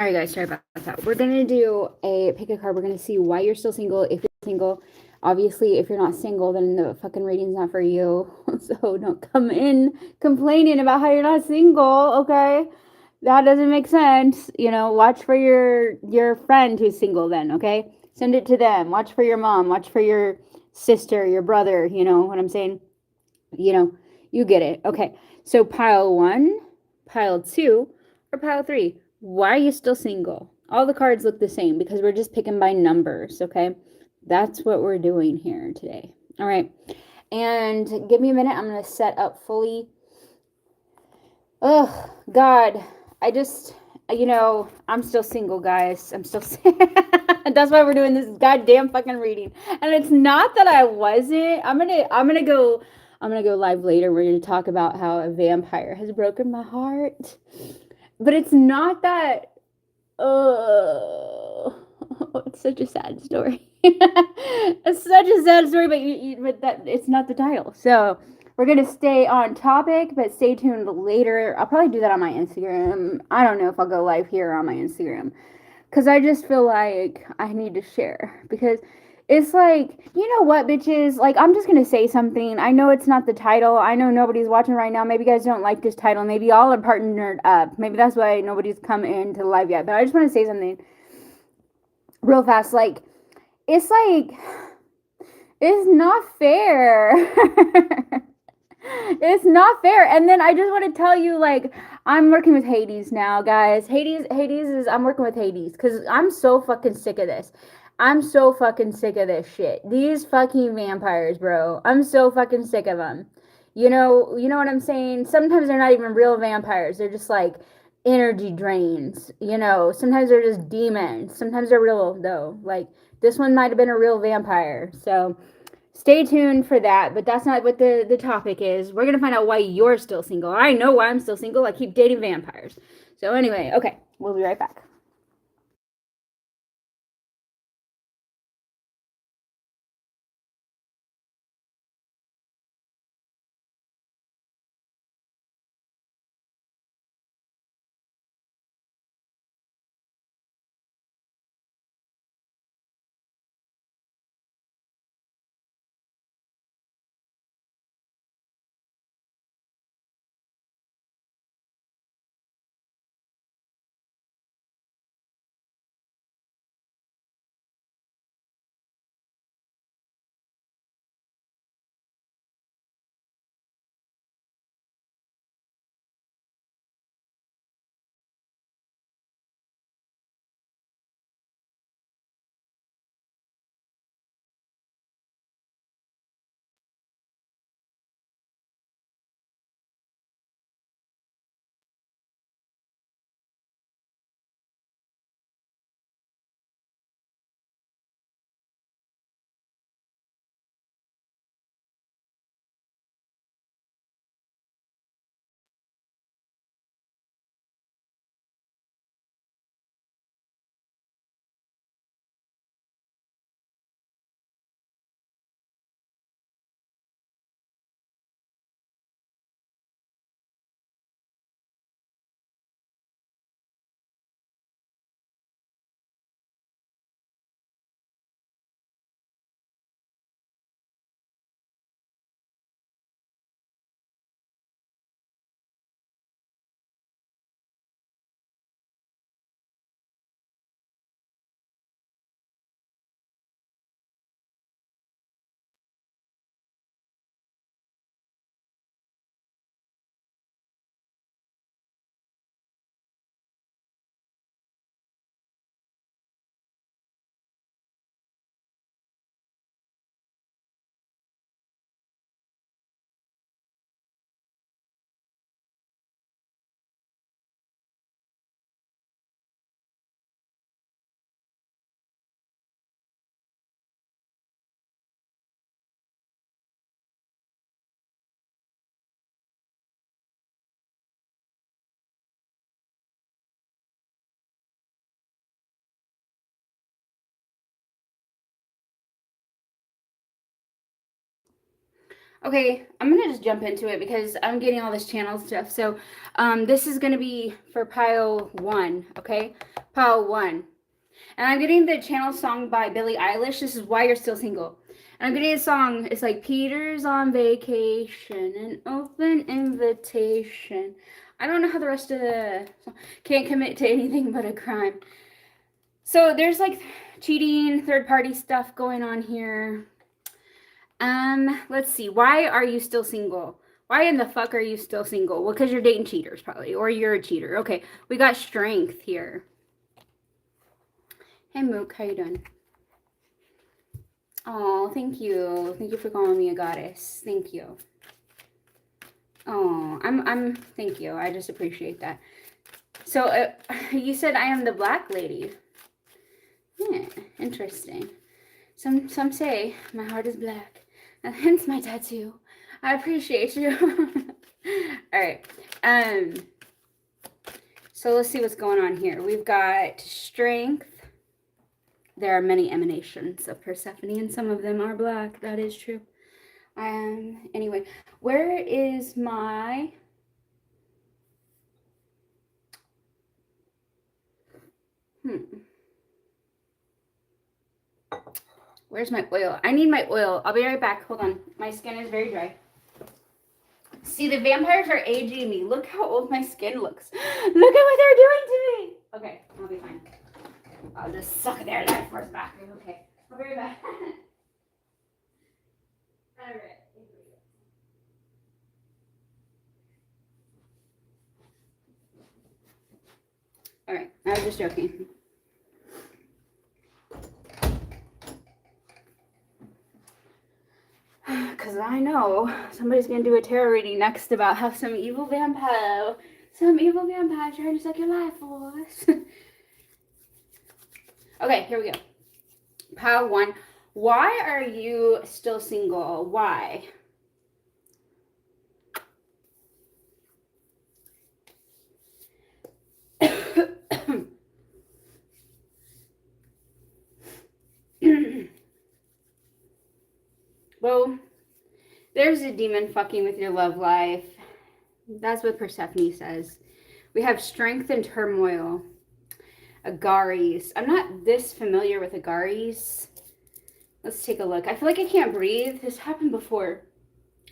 right, guys, sorry about that. We're gonna do a pick a card. We're gonna see why you're still single. If you're single, obviously, if you're not single, then the fucking reading's not for you. So don't come in complaining about how you're not single. Okay, that doesn't make sense. Watch for your friend who's single. Then, okay, send it to them. Watch for your mom. Watch for your sister, your brother. You know what I'm saying? You know, you get it. Okay, so pile one, pile two, or pile three. Why are you still single? All the cards look the same because we're just picking by numbers, okay? That's what we're doing here today. All right. And give me a minute. I'm going to set up fully. Oh, God. I just, I'm still single, guys. I'm still That's why we're doing this goddamn fucking reading. And it's not that I wasn't. I'm gonna go live later. We're gonna talk about how a vampire has broken my heart. But it's not that. Oh, it's such a sad story. It's such a sad story, but that it's not the title. So we're gonna stay on topic, but stay tuned later. I'll probably do that on my Instagram. I don't know if I'll go live here on my Instagram because I just feel like I need to share because it's like, you know what, bitches? Like, I'm just gonna say something. I know it's not the title. I know nobody's watching right now. Maybe you guys don't like this title. Maybe y'all are partnered up. Maybe that's why nobody's come into the live yet. But I just want to say something real fast. Like, it's not fair. It's not fair. And then I just want to tell you, like, I'm working with Hades now, guys. Hades is I'm working with Hades because I'm so fucking sick of this. I'm so fucking sick of this shit. These fucking vampires, bro. I'm so fucking sick of them. You know what I'm saying? Sometimes they're not even real vampires. They're just like energy drains. Sometimes they're just demons. Sometimes they're real though. Like this one might have been a real vampire. So stay tuned for that, but that's not what the topic is. We're gonna find out why you're still single. I know why I'm still single. I keep dating vampires. So anyway, okay, we'll be right back. Okay, I'm gonna just jump into it because I'm getting all this channel stuff. So, this is gonna be for pile 1, okay? Pile 1. And I'm getting the channel song by Billie Eilish. This is Why You're Still Single. And I'm getting a song. It's like Peter's on vacation, an open invitation. I don't know how the rest of the song. Can't commit to anything but a crime. So there's like cheating, third party stuff going on here. Let's see. Why are you still single? Why in the fuck are you still single? Well, because you're dating cheaters, probably. Or you're a cheater. Okay, we got strength here. Hey, Mook, how you doing? Oh, thank you. Thank you for calling me a goddess. Thank you. Oh, thank you. I just appreciate that. So, you said I am the black lady. Yeah, interesting. Some say my heart is black. And hence my tattoo. I appreciate you. All right. So let's see what's going on here. We've got strength. There are many emanations of Persephone, and some of them are black. That is true. Anyway, where is my... Where's my oil? I need my oil. I'll be right back. Hold on. My skin is very dry. See, the vampires are aging me. Look how old my skin looks. Look at what they're doing to me. Okay, I'll be fine. I'll just suck their life force back. Okay, I'll be right back. All right. All right, I was just joking. Because I know somebody's going to do a tarot reading next about how some evil vampire trying to suck your life force. Okay, here we go. Pile 1. Why are you still single? Why? Well, there's a demon fucking with your love life. That's what Persephone says. We have strength and turmoil. Agares. I'm not this familiar with Agares. Let's take a look. I feel like I can't breathe. This happened before.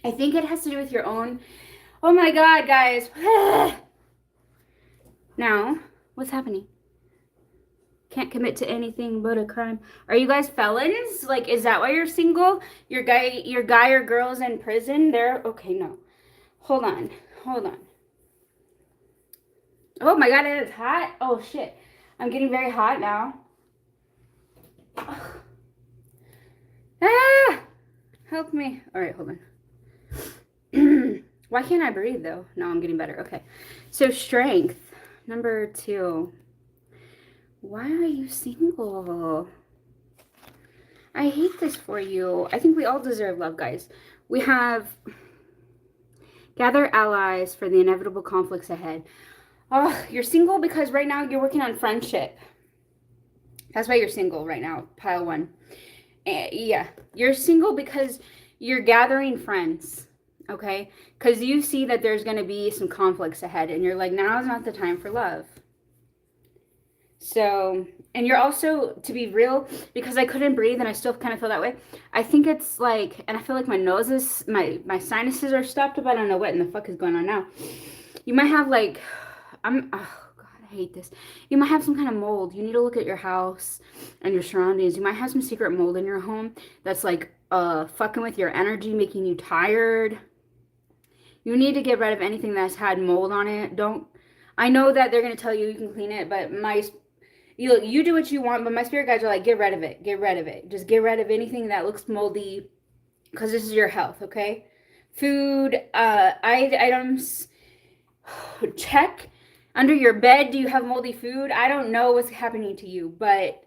I think it has to do with your own... Oh my God, guys. Now, what's happening? Can't commit to anything but a crime. Are you guys felons? Like, is that why you're single? Your guy or girl's in prison? They're okay. No, hold on. Oh my God, it is hot. Oh shit, I'm getting very hot now. Ah, help me. All right, hold on. Why can't I breathe though? No, I'm getting better. Okay, so strength number 2. Why are you single? I hate this for you. I think we all deserve love, guys. We have gather allies for the inevitable conflicts ahead. Oh, you're single because right now you're working on friendship. That's why you're single right now, pile 1. Yeah, you're single because you're gathering friends, okay? Because you see that there's going to be some conflicts ahead, and you're like, now is not the time for love. So, and you're also, to be real, because I couldn't breathe and I still kind of feel that way, I think it's like, and I feel like my nose is, my sinuses are stopped up. I don't know what in the fuck is going on now. You might have like, oh God, I hate this. You might have some kind of mold. You need to look at your house and your surroundings. You might have some secret mold in your home that's like fucking with your energy, making you tired. You need to get rid of anything that's had mold on it. I know that they're going to tell you can clean it, but you do what you want, but my spirit guides are like, get rid of it. Just get rid of anything that looks moldy, because this is your health, okay? Food, items, check under your bed. Do you have moldy food? I don't know what's happening to you, but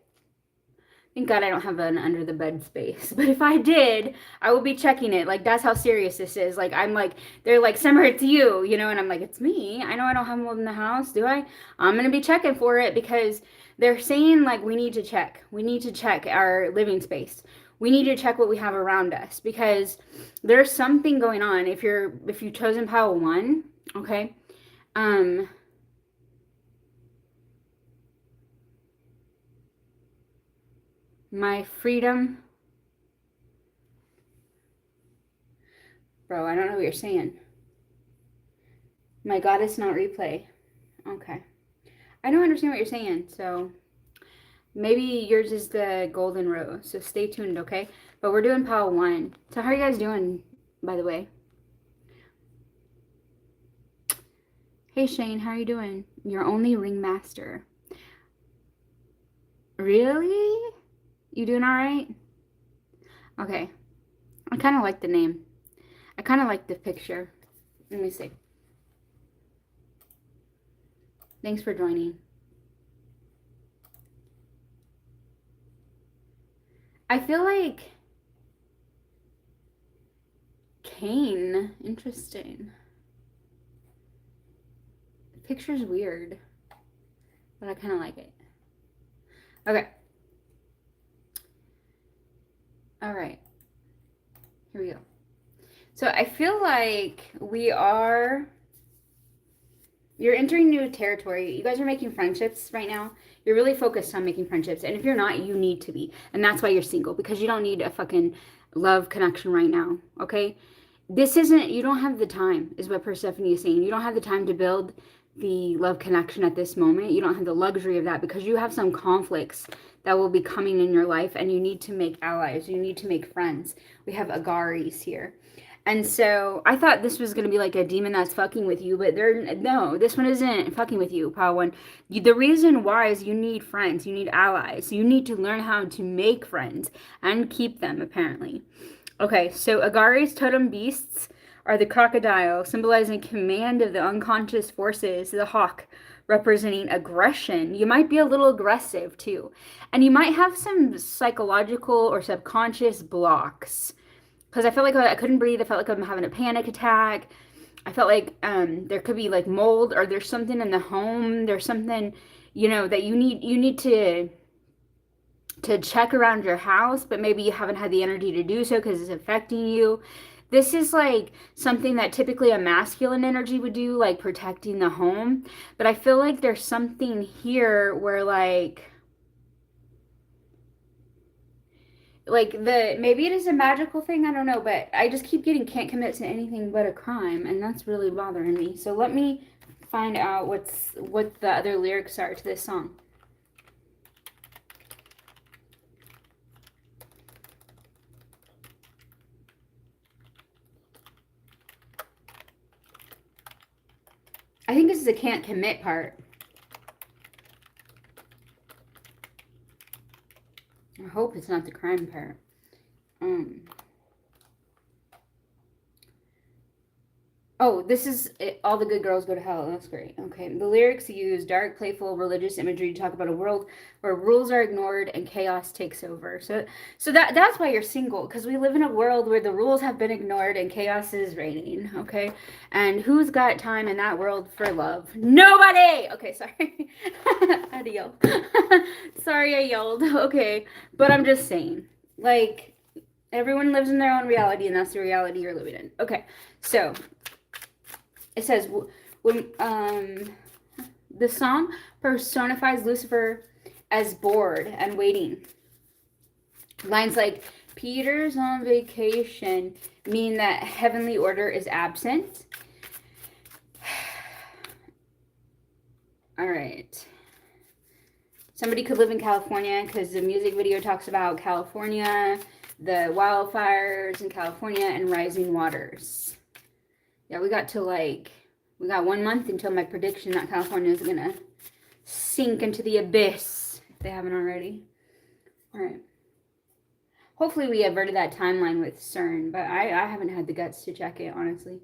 thank God I don't have an under the bed space. But if I did, I would be checking it. Like, that's how serious this is. Like, I'm like, they're like, Summer, it's you, you know? And I'm like, it's me. I know I don't have mold in the house, do I? I'm going to be checking for it, because they're saying, like, we need to check. We need to check our living space. we need to check what we have around us, because there's something going on. If you've chosen pile 1, okay, my freedom, bro, I don't know what you're saying. My goddess, not replay. Okay, I don't understand what you're saying, so maybe yours is the golden rose, so stay tuned, okay? But we're doing pile 1. So how are you guys doing, by the way? Hey Shane, how are you doing? You're only ringmaster. Really? You doing all right? Okay. I kind of like the name. I kind of like the picture. Let me see. Thanks for joining. I feel like Kane. Interesting. The picture's weird, but I kind of like it. Okay. All right. Here we go. So I feel like you're entering new territory. You guys are making friendships right now. You're really focused on making friendships. And if you're not, you need to be. And that's why you're single, because you don't need a fucking love connection right now. Okay? You don't have the time, is what Persephone is saying. You don't have the time to build the love connection at this moment. You don't have the luxury of that, because you have some conflicts that will be coming in your life, and you need to make allies. You need to make friends. We have Agares here. And so I thought this was going to be like a demon that's fucking with you, but no, this one isn't fucking with you, pile 1. The reason why is you need friends, you need allies. You need to learn how to make friends and keep them, apparently. Okay, so Agares totem beasts are the crocodile, symbolizing command of the unconscious forces, the hawk, representing aggression. You might be a little aggressive too. And you might have some psychological or subconscious blocks. Because I felt like I couldn't breathe. I felt like I'm having a panic attack. I felt like there could be like mold, or there's something in the home. There's something, that you need to check around your house, but maybe you haven't had the energy to do so because it's affecting you. This is like something that typically a masculine energy would do, like protecting the home. But I feel like there's something here where maybe it is a magical thing, I don't know, but I just keep getting can't commit to anything but a crime, and that's really bothering me. So let me find out what the other lyrics are to this song. I think this is a can't commit part. I hope it's not the crime part. Oh, this is it. All the good girls go to hell. That's great. Okay. The lyrics use dark, playful, religious imagery to talk about a world where rules are ignored and chaos takes over. So that's why you're single, because we live in a world where the rules have been ignored and chaos is reigning. Okay. And who's got time in that world for love? Nobody. Okay. Sorry. I had to yell. Sorry, I yelled. Okay. But I'm just saying, like, everyone lives in their own reality, and that's the reality you're living in. Okay. So it says, when the song personifies Lucifer as bored and waiting. Lines like, Peter's on vacation mean that heavenly order is absent. All right. Somebody could live in California, because the music video talks about California, the wildfires in California, and rising waters. Yeah, we got 1 month until my prediction that California is going to sink into the abyss, if they haven't already. All right. Hopefully we averted that timeline with CERN, but I haven't had the guts to check it, honestly.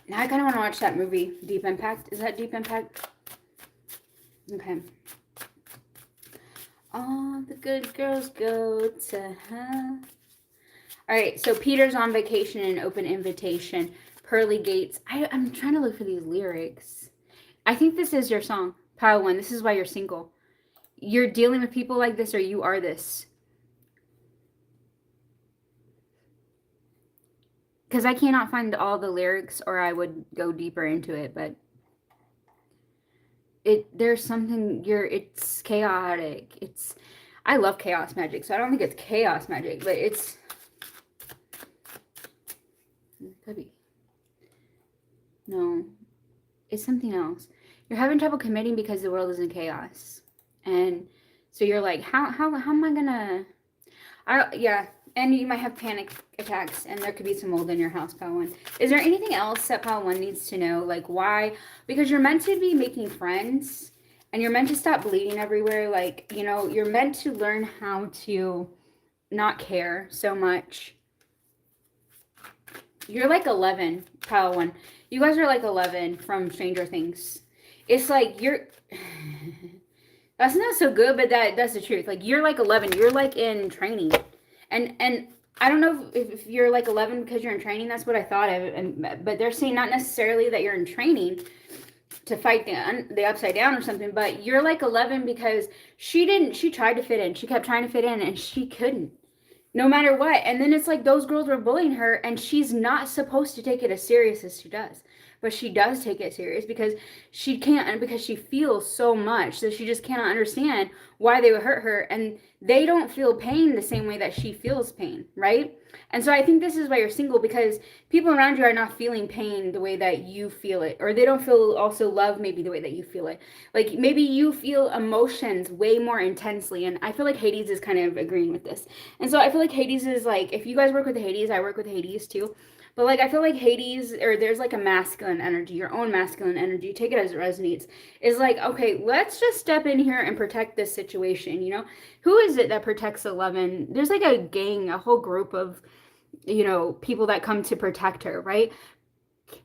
Now I kind of want to watch that movie, Deep Impact. Is that Deep Impact? Okay. All the good girls go to hell. All right, so Peter's on vacation and open invitation. Pearly gates. I'm trying to look for these lyrics. I think this is your song, Pile 1. This is why you're single. You're dealing with people like this, or you are this. Because I cannot find all the lyrics, or I would go deeper into it, but there's something, it's chaotic. I love chaos magic, so I don't think it's chaos magic, but it could be. No, it's something else. You're having trouble committing because the world is in chaos. And so you're like, how am I gonna, yeah. And you might have panic attacks, and there could be some mold in your house, Pile 1. Is there anything else that Pile 1 needs to know? Like, why? Because you're meant to be making friends, and you're meant to stop bleeding everywhere. Like, you know, you're meant to learn how to not care so much. You're like 11, Pile 1. You guys are like 11 from Stranger Things. It's like you're... That's not so good, but that's the truth. Like, you're like 11. You're like in training. And I don't know if you're like 11 because you're in training. That's what I thought of. But they're saying not necessarily that you're in training to fight the upside down or something. But you're like 11 because she tried to fit in. She kept trying to fit in, and she couldn't. No matter what. And then it's like those girls were bullying her, and she's not supposed to take it as serious as she does. But she does take it serious because she can't, and because she feels so much that she just cannot understand why they would hurt her. And they don't feel pain the same way that she feels pain, right? And so I think this is why you're single, because people around you are not feeling pain the way that you feel it, or they don't feel also love maybe the way that you feel it. Like, maybe you feel emotions way more intensely, and I feel like Hades is kind of agreeing with this. And so I feel like Hades is like, if you guys work with Hades, I work with Hades too. But like, I feel like Hades, or there's like a masculine energy, your own masculine energy, take it as it resonates, is like, okay, let's just step in here and protect this situation, you know? Who is it that protects 11? There's like a gang, a whole group of, you know, people that come to protect her, right?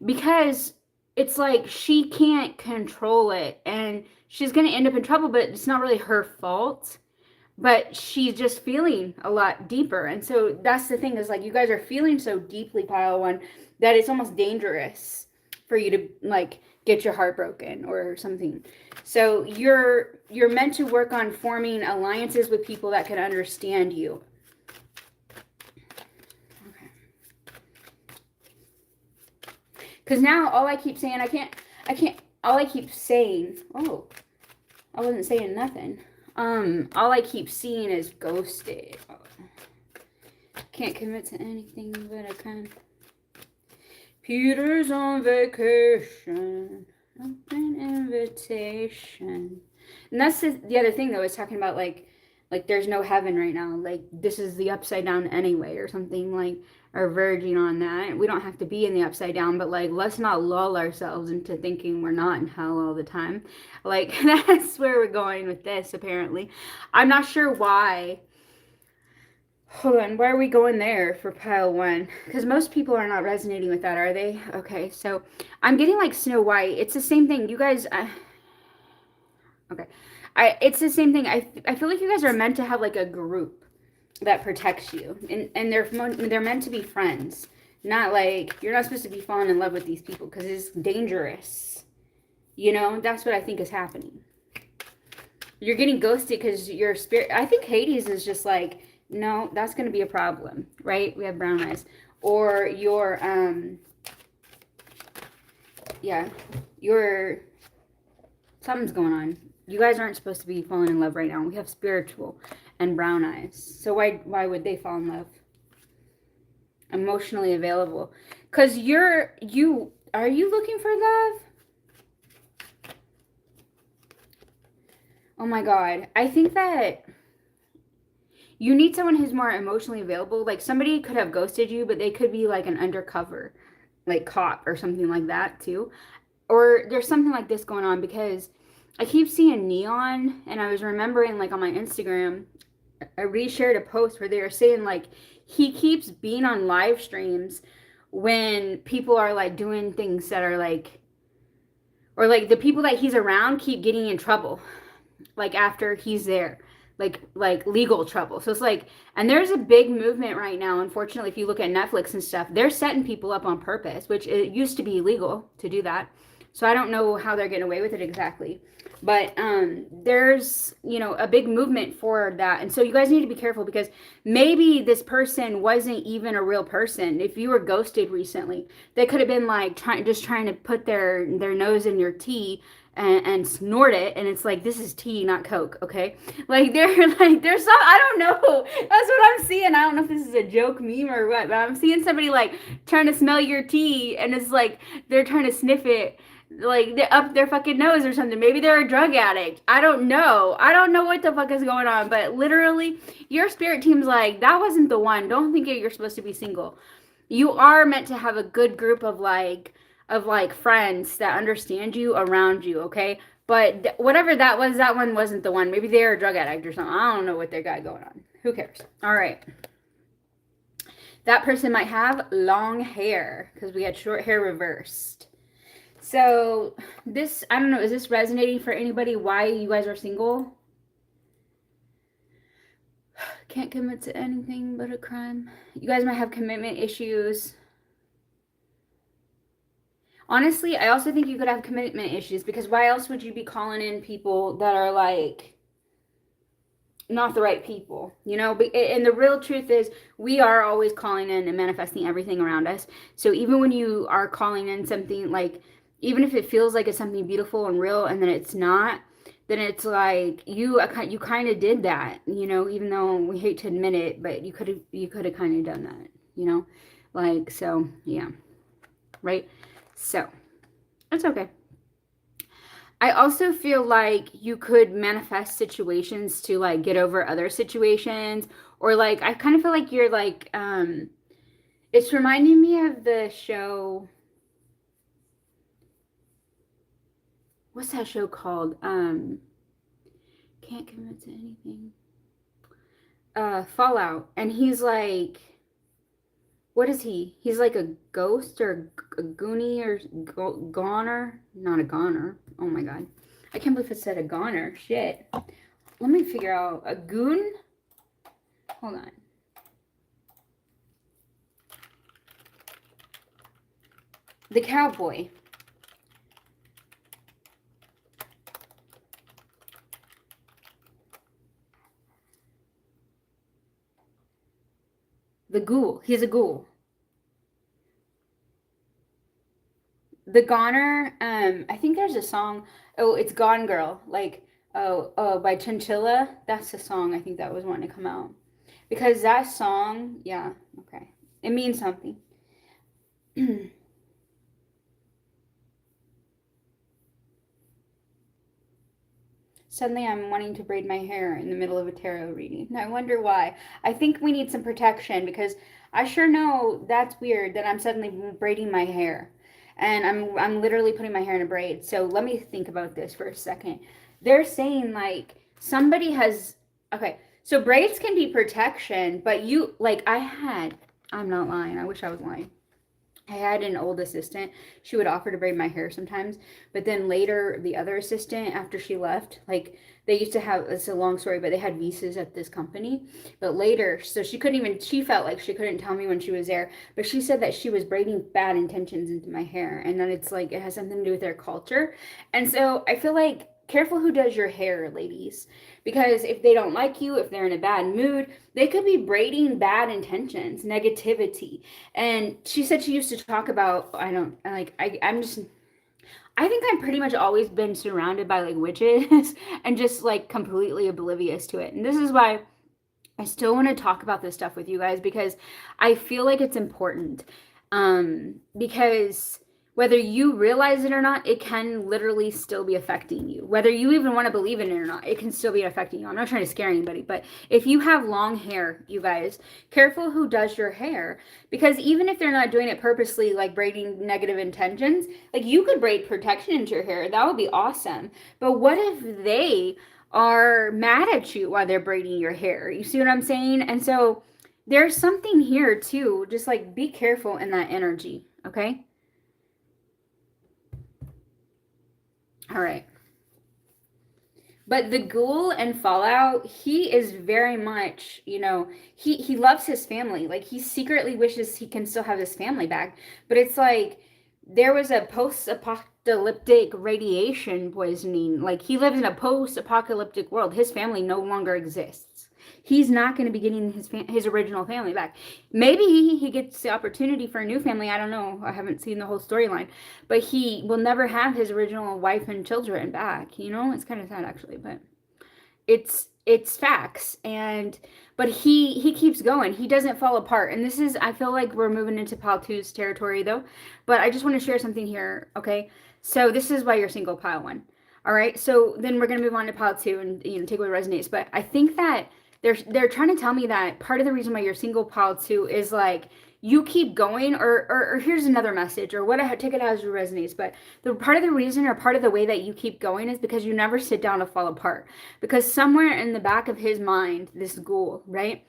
Because it's like she can't control it, and she's going to end up in trouble, but it's not really her fault. But she's just feeling a lot deeper. And so that's the thing, is like, you guys are feeling so deeply, Pile 1, that it's almost dangerous for you to like get your heart broken or something. So you're meant to work on forming alliances with people that can understand you. Okay. Because now all I keep saying, all I keep saying, oh, I wasn't saying nothing. All I keep seeing is ghosted. Can't commit to anything, but I can. Peter's on vacation. Open invitation. And that's the other thing, though, is talking about, like there's no heaven right now. Like, this is the upside down anyway, or something, like, or verging on that. We don't have to be in the upside down, but like, let's not lull ourselves into thinking we're not in hell all the time. Like, that's where we're going with this, apparently. I'm not sure why. Hold on, why are we going there for Pile 1? Because most people are not resonating with that, are they? Okay, so I'm getting like Snow White. It's the same thing. You guys, okay. It's the same thing. I feel like you guys are meant to have like a group that protects you, and they're meant to be friends, not like, you're not supposed to be falling in love with these people because it's dangerous, you know? That's what I think is happening. You're getting ghosted because your spirit, I think Hades is just like, no, that's going to be a problem, right? We have brown eyes. Or your something's going on. You guys aren't supposed to be falling in love right now. We have spiritual and brown eyes. So why would they fall in love? Emotionally available. Because are you looking for love? Oh my God. I think that you need someone who's more emotionally available. Like, somebody could have ghosted you, but they could be like an undercover, like, cop or something like that too. Or there's something like this going on, because I keep seeing neon, and I was remembering, like, on my Instagram, I reshared a post where they were saying, like, he keeps being on live streams when people are like doing things that are like, or like the people that he's around keep getting in trouble, like, after he's there. like legal trouble. So it's like, and there's a big movement right now. Unfortunately, if you look at Netflix and stuff, they're setting people up on purpose, which it used to be illegal to do that. So I don't know how they're getting away with it exactly. But there's, you know, a big movement for that. And so you guys need to be careful because maybe this person wasn't even a real person. If you were ghosted recently, they could have been like just trying to put their nose in your tea and snort it, and it's like, this is tea, not Coke, okay? Like they're like, there's some, I don't know. That's what I'm seeing. I don't know if this is a joke meme or what, but I'm seeing somebody like trying to smell your tea, and it's like they're trying to sniff it like they're up their fucking nose or something. Maybe they're a drug addict. I don't know. I don't know what the fuck is going on, but literally your spirit team's like, that wasn't the one. Don't think you're supposed to be single. You are meant to have a good group of like friends that understand you around you, okay? But whatever that was, that one wasn't the one. Maybe they're a drug addict or something. I don't know what they got going on. Who cares? All right. That person might have long hair because we had short hair reversed. So this, I don't know, is this resonating for anybody? Why you guys are single? Can't commit to anything but a crime. You guys might have commitment issues. Honestly, I also think you could have commitment issues because why else would you be calling in people that are like not the right people, you know? And the real truth is we are always calling in and manifesting everything around us. So even when you are calling in something like, even if it feels like it's something beautiful and real and then it's not, then it's like you kind of did that, you know, even though we hate to admit it, but you could have kind of done that, you know? Like, so yeah. Right? So, it's okay. I also feel like you could manifest situations to like get over other situations, or like I kind of feel like you're like it's reminding me of the show. What's that show called? Can't commit to anything. Fallout. And he's like, what is he? He's like a ghost or a goonie or goner. Not a goner. Oh my god. I can't believe it said a goner. Shit. Let me figure out. A goon? Hold on. The cowboy. The ghoul. He's a ghoul. The goner, I think there's a song. Oh, it's Gone Girl. Like, oh, by Chinchilla. That's the song I think that was wanting to come out. Because that song, yeah, okay. It means something. Suddenly I'm wanting to braid my hair in the middle of a tarot reading. I wonder why. I think we need some protection because I sure know that's weird that I'm suddenly braiding my hair. And I'm literally putting my hair in a braid. So let me think about this for a second. They're saying like somebody has, okay, so braids can be protection, but you like I'm not lying. I wish I was lying. I had an old assistant. She would offer to braid my hair sometimes, but then later the other assistant, after she left, like they used to have, it's a long story, but they had visas at this company. But later, so she couldn't even, she felt like she couldn't tell me when she was there, but she said that she was braiding bad intentions into my hair, and then it's like it has something to do with their culture. And so I feel like careful who does your hair, ladies, because if they don't like you, if they're in a bad mood, they could be braiding bad intentions, negativity. And she said she used to talk about, I don't like, I'm just, I think I've pretty much always been surrounded by like witches and just like completely oblivious to it. And this is why I still want to talk about this stuff with you guys because I feel like it's important. Because whether you realize it or not, it can literally still be affecting you. Whether you even want to believe in it or not, it can still be affecting you. I'm not trying to scare anybody, but if you have long hair, you guys, careful who does your hair. Because even if they're not doing it purposely, like braiding negative intentions, like you could braid protection into your hair. That would be awesome. But what if they are mad at you while they're braiding your hair? You see what I'm saying? And so there's something here too. Just like be careful in that energy, okay? All right. But the ghoul and Fallout, he is very much, you know, he loves his family. Like he secretly wishes he can still have his family back. But it's like there was a post-apocalyptic radiation poisoning. Like he lives in a post-apocalyptic world. His family no longer exists. He's not going to be getting his original family back. Maybe he gets the opportunity for a new family. I don't know. I haven't seen the whole storyline, but he will never have his original wife and children back. You know, it's kind of sad actually, but it's facts. And but he keeps going. He doesn't fall apart. And this is, I feel like we're moving into pile two's territory though. But I just want to share something here. Okay, so this is why you're single, pile one. All right, so then we're gonna move on to pile two and, you know, take what resonates. But I think that they're trying to tell me that part of the reason why you're single, pile two, is like you keep going, or here's another message, or what, I take it as it resonates. But the part of the reason, or part of the way that you keep going, is because you never sit down to fall apart. Because somewhere in the back of his mind, this ghoul, right,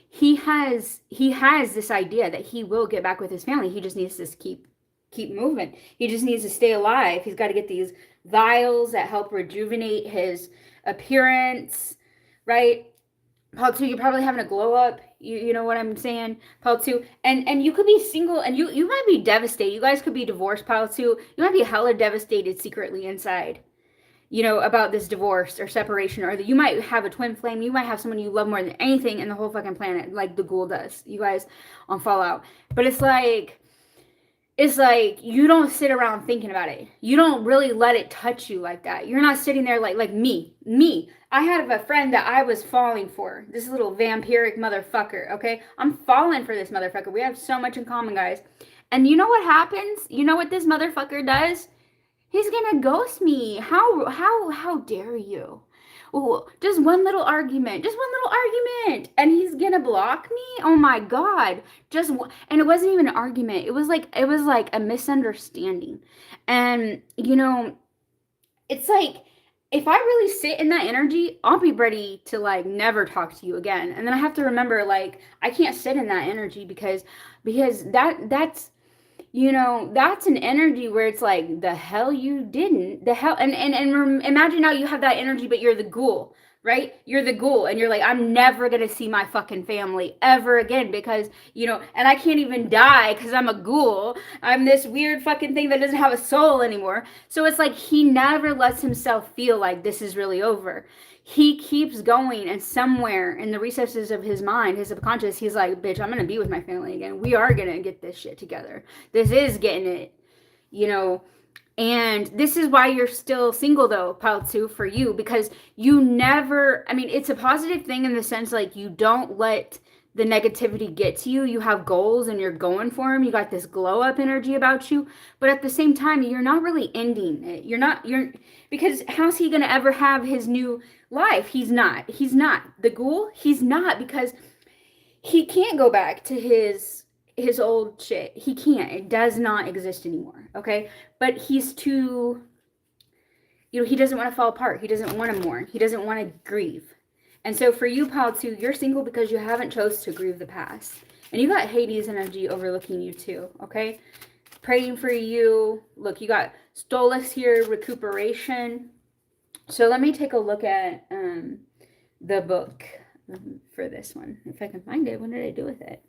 he has this idea that he will get back with his family. He just needs to keep moving. He just needs to stay alive. He's got to get these vials that help rejuvenate his appearance, right? Paul 2, you're probably having a glow up. You know what I'm saying? Paul 2. And you could be single, and you might be devastated. You guys could be divorced, Paul 2. You might be hella devastated secretly inside, you know, about this divorce or separation. Or that you might have a twin flame. You might have someone you love more than anything in the whole fucking planet, like the ghoul does. You guys on Fallout. But it's like you don't sit around thinking about it. You don't really let it touch you like that. You're not sitting there like me. I had a friend that I was falling for. This little vampiric motherfucker, okay? I'm falling for this motherfucker. We have so much in common, guys. And you know what happens? You know what this motherfucker does? He's gonna ghost me. How dare you? Ooh, just one little argument, and he's gonna block me. Oh my god! And it wasn't even an argument. It was like a misunderstanding, and you know, it's like if I really sit in that energy, I'll be ready to like never talk to you again, and then I have to remember like I can't sit in that energy because that's, you know, that's an energy where it's like, the hell you didn't, the hell, and imagine now you have that energy, but you're the ghoul, right? You're the ghoul, and you're like, I'm never gonna see my fucking family ever again because, you know, and I can't even die because I'm a ghoul. I'm this weird fucking thing that doesn't have a soul anymore. So it's like he never lets himself feel like this is really over. He keeps going, and somewhere in the recesses of his mind, his subconscious, he's like, bitch, I'm gonna be with my family again. We are gonna get this shit together. This is getting it, you know. And this is why you're still single though, pile two, for you, because you never, I mean, it's a positive thing in the sense like you don't let the negativity get to you. You have goals and you're going for them. You got this glow up energy about you, but at the same time, you're not really ending it. You're because how's he gonna ever have his new life? He's not the ghoul. He's not, because he can't go back to his old shit. He can't. It does not exist anymore. Okay, but he's too, you know, he doesn't want to fall apart. He doesn't want to mourn. He doesn't want to grieve. And so for you, pile two, you're single because you haven't chose to grieve the past. And you got Hades energy overlooking you too, okay? Praying for you. Look, you got Stolas here, recuperation. So let me take a look at the book for this one. If I can find it. What did I do with it?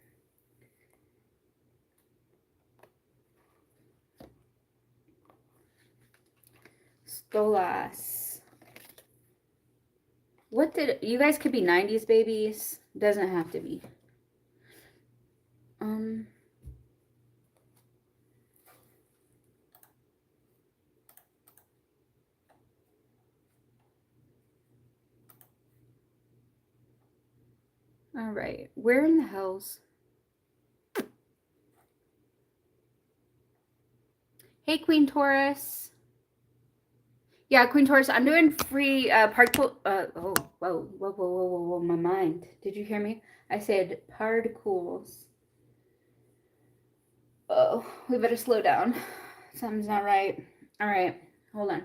Stolas. What did, you guys could be 90s babies. Doesn't have to be. All right. Where in the hells? Hey, Queen Taurus. Yeah, Queen Taurus, I'm doing free particle. Whoa, my mind. Did you hear me? I said particles. Oh, we better slow down. Something's not right. All right, hold on.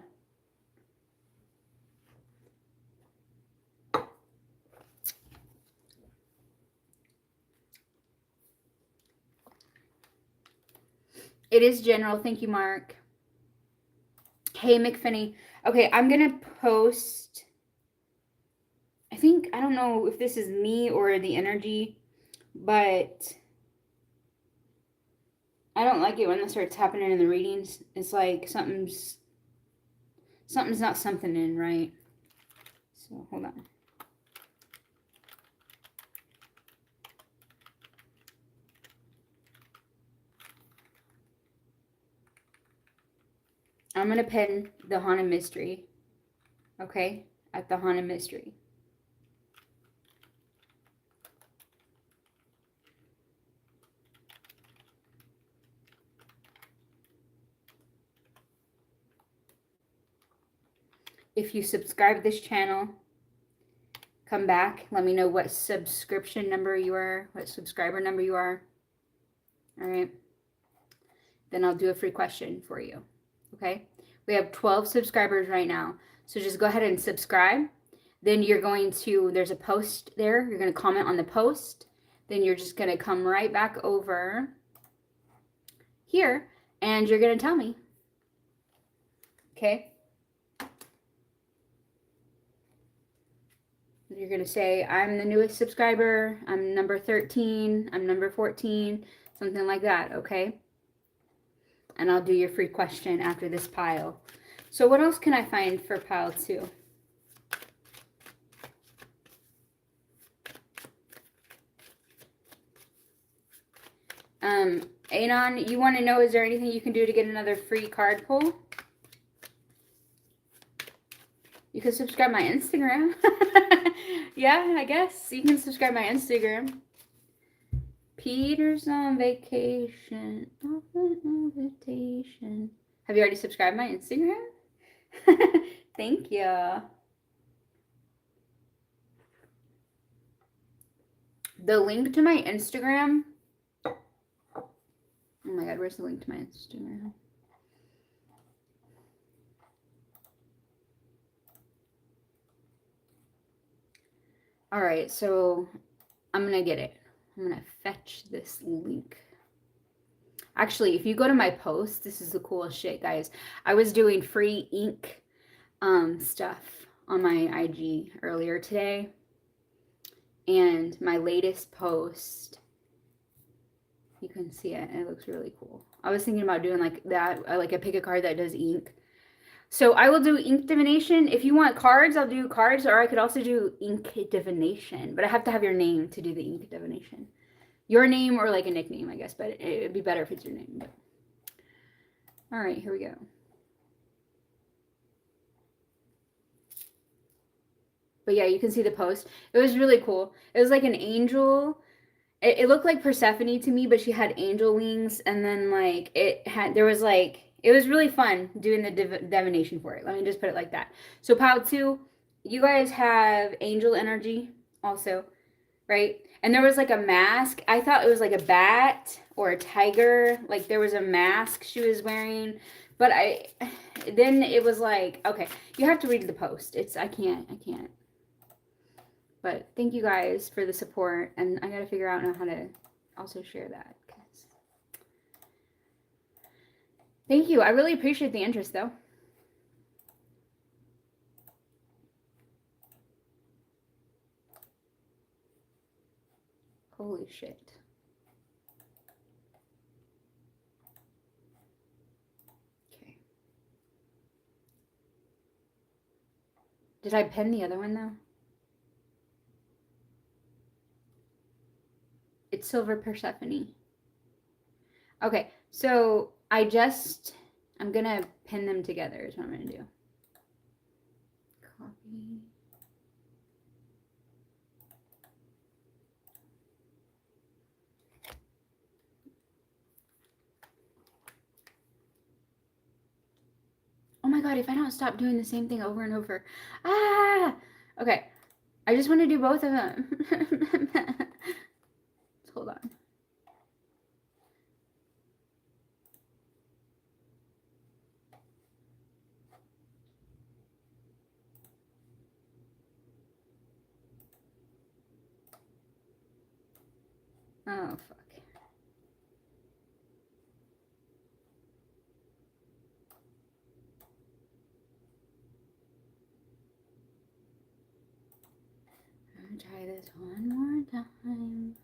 It is general. Thank you, Mark. Hey, McFinney. Okay, I'm going to post I think, I don't know if this is me or the energy, but I don't like it when this starts happening in the readings. It's like something's not something in right. So hold on. I'm going to pin the Haunted Mystery, okay, at the Haunted Mystery. If you subscribe to this channel, come back. Let me know what subscription number you are, what subscriber number you are. All right. Then I'll do a free question for you. Okay. We have 12 subscribers right now. So just go ahead and subscribe. Then you're going to, there's a post there. You're going to comment on the post. Then you're just going to come right back over here and you're going to tell me. Okay. You're going to say, I'm the newest subscriber. I'm number 13. I'm number 14. Something like that. Okay. And I'll do your free question after this pile. So what else can I find for pile 2? Anon, you want to know, is there anything you can do to get another free card pull? You can subscribe my Instagram. Yeah, I guess. You can subscribe my Instagram. Peter's on vacation. Open invitation. Have you already subscribed my Instagram? Thank you. The link to my Instagram. Oh my God, where's the link to my Instagram? All right, so I'm going to get it. I'm going to fetch this link. Actually, if you go to my post, this is the coolest shit, guys. I was doing free ink stuff on my IG earlier today. And my latest post, you can see it, and it looks really cool. I was thinking about doing like that, like a pick a card that does ink. So I will do ink divination. If you want cards, I'll do cards, or I could also do ink divination. But I have to have your name to do the ink divination. Your name or like a nickname, I guess. But it'd be better if it's your name. But... All right, here we go. But yeah, you can see the post. It was really cool. It was like an angel. It looked like Persephone to me, but she had angel wings. And then like there was like, it was really fun doing the divination for it. Let me just put it like that. So pile 2, you guys have angel energy also, right? And there was like a mask. I thought it was like a bat or a tiger. Like there was a mask she was wearing. But then it was like, okay, you have to read the post. I can't. But thank you guys for the support. And I got to figure out now how to also share that. Thank you. I really appreciate the interest, though. Holy shit. Okay. Did I pin the other one, though? It's Silver Persephone. Okay, so I'm going to pin them together is what I'm going to do. Copy. Oh my God, if I don't stop doing the same thing over and over. Ah! Okay, I just want to do both of them. Hold on. Oh, fuck. gonna try this one more time.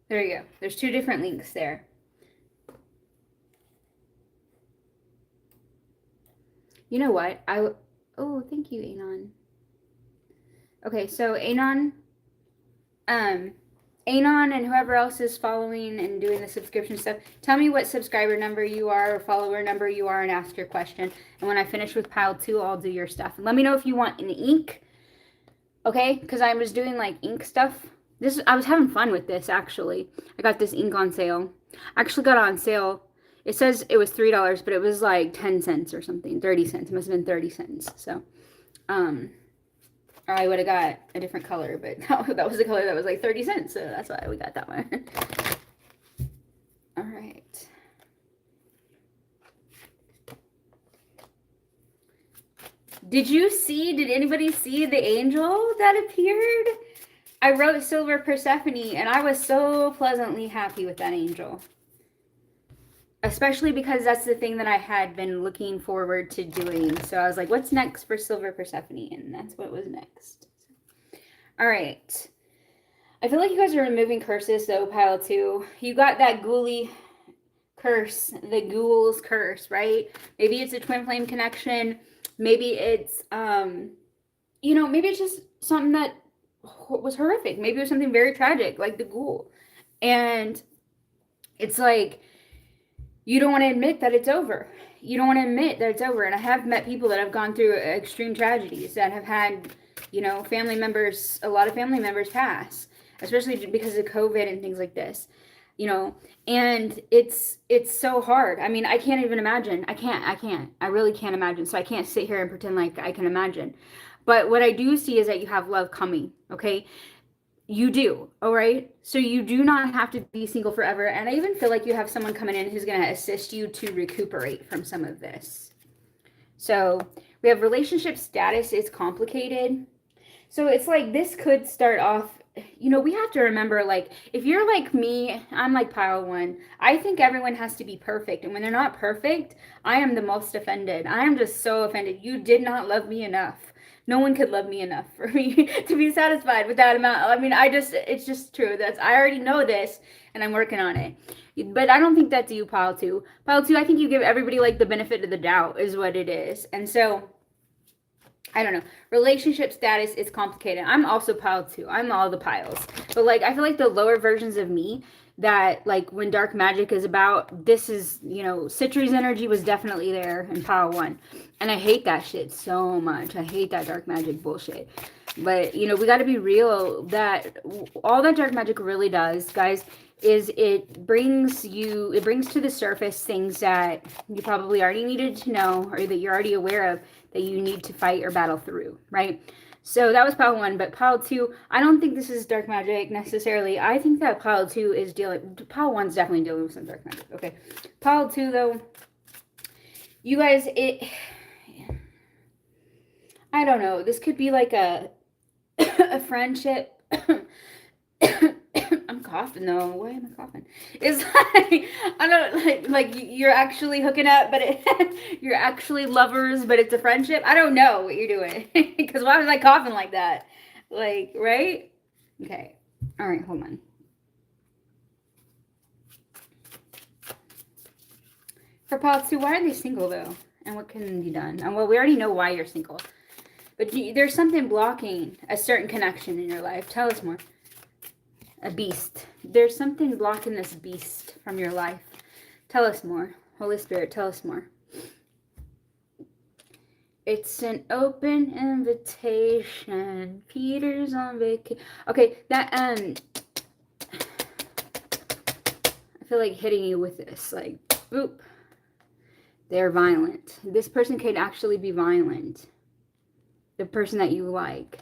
There you go. There's two different links there. You know what? Oh, thank you, Anon. Okay, so Anon and whoever else is following and doing the subscription stuff, tell me what subscriber number you are or follower number you are and ask your question. And when I finish with pile 2, I'll do your stuff. And let me know if you want an ink. Okay? Because I was doing like ink stuff. I was having fun with this actually. I got this ink on sale. I actually got it on sale. It says it was $3, but it was like 10 cents or something. 30 cents. It must have been 30 cents. So, or I would have got a different color, but that was the color that was like 30 cents. So that's why we got that one. All right. Did anybody see the angel that appeared? I wrote Silver Persephone, and I was so pleasantly happy with that angel. Especially because that's the thing that I had been looking forward to doing. So I was like, what's next for Silver Persephone? And that's what was next. All right. I feel like you guys are removing curses, though, pile 2. You got that ghoulie curse, the ghoul's curse, right? Maybe it's a twin flame connection. Maybe it's, maybe it's just something that was horrific. Maybe it was something very tragic, like the ghoul. And it's like, you don't want to admit that it's over. You don't want to admit that it's over. And I have met people that have gone through extreme tragedies, that have had, family members, a lot of family members pass, especially because of COVID and things like this, and it's so hard. I mean, I can't even imagine. I really can't imagine. So I can't sit here and pretend like I can imagine. But what I do see is that you have love coming, okay? You do, all right? So you do not have to be single forever. And I even feel like you have someone coming in who's going to assist you to recuperate from some of this. So we have relationship status is complicated. So it's like this could start off, we have to remember, like, if you're like me, I'm like pile 1. I think everyone has to be perfect. And when they're not perfect, I am the most offended. I am just so offended. You did not love me enough. No one could love me enough for me to be satisfied with that amount. I mean, it's just true. I already know this and I'm working on it. But I don't think that's you, pile 2. Pile 2, I think you give everybody like the benefit of the doubt is what it is. And so, I don't know. Relationship status is complicated. I'm also pile 2. I'm all the piles. But like, I feel like the lower versions of me that like when dark magic is about, this is, Citri's energy was definitely there in pile 1. And I hate that shit so much. I hate that dark magic bullshit. But, we got to be real that all that dark magic really does, guys, is it brings to the surface things that you probably already needed to know or that you're already aware of that you need to fight or battle through, right? So that was pile 1, but pile 2, I don't think this is dark magic necessarily. I think that pile 2 is pile 1's definitely dealing with some dark magic. Okay. Pile 2, though, you guys, I don't know. This could be like a friendship. I'm coughing though. Why am I coughing? It's like, I don't like you're actually hooking up, but you're actually lovers, but it's a friendship. I don't know what you're doing because why was I coughing like that? Like, right? Okay. All right. Hold on. For pile 2, why are they single though? And what can be done? And well, we already know why you're single, but there's something blocking a certain connection in your life. Tell us more. A beast. There's something blocking this beast from your life. Tell us more. Holy Spirit, tell us more. It's an open invitation. Peter's on vacation. Okay, that I feel like hitting you with this. Like, boop. They're violent. This person could actually be violent. The person that you like.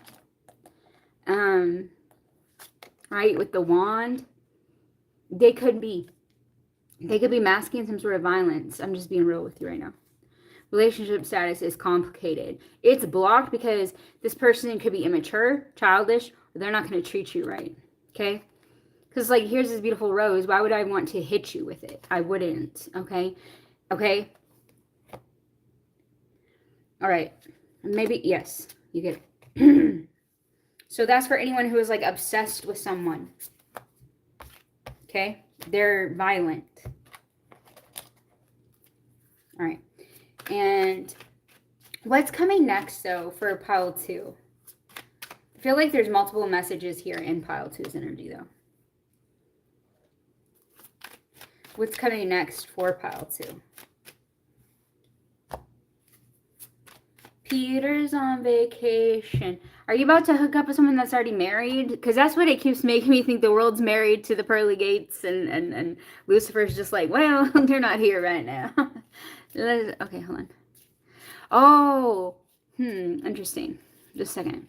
Right, with the wand, they could be masking some sort of violence. I'm just being real with you right now. relationship status is complicated. It's blocked because this person could be immature, childish, or they're not going to treat you right. Okay? Because, like, here's this beautiful rose. Why would I want to hit you with it? I wouldn't. Okay? Okay? All right. Maybe, yes. You get it. So that's for anyone who is, like, obsessed with someone. Okay? They're violent. All right. And what's coming next, though, for pile 2? I feel like there's multiple messages here in pile 2's energy, though. What's coming next for pile 2? Peter's on vacation. Are you about to hook up with someone that's already married? Because that's what it keeps making me think, the world's married to the pearly gates, and Lucifer's just like, well, they're not here right now. Okay, hold on. Oh, interesting. Just a second.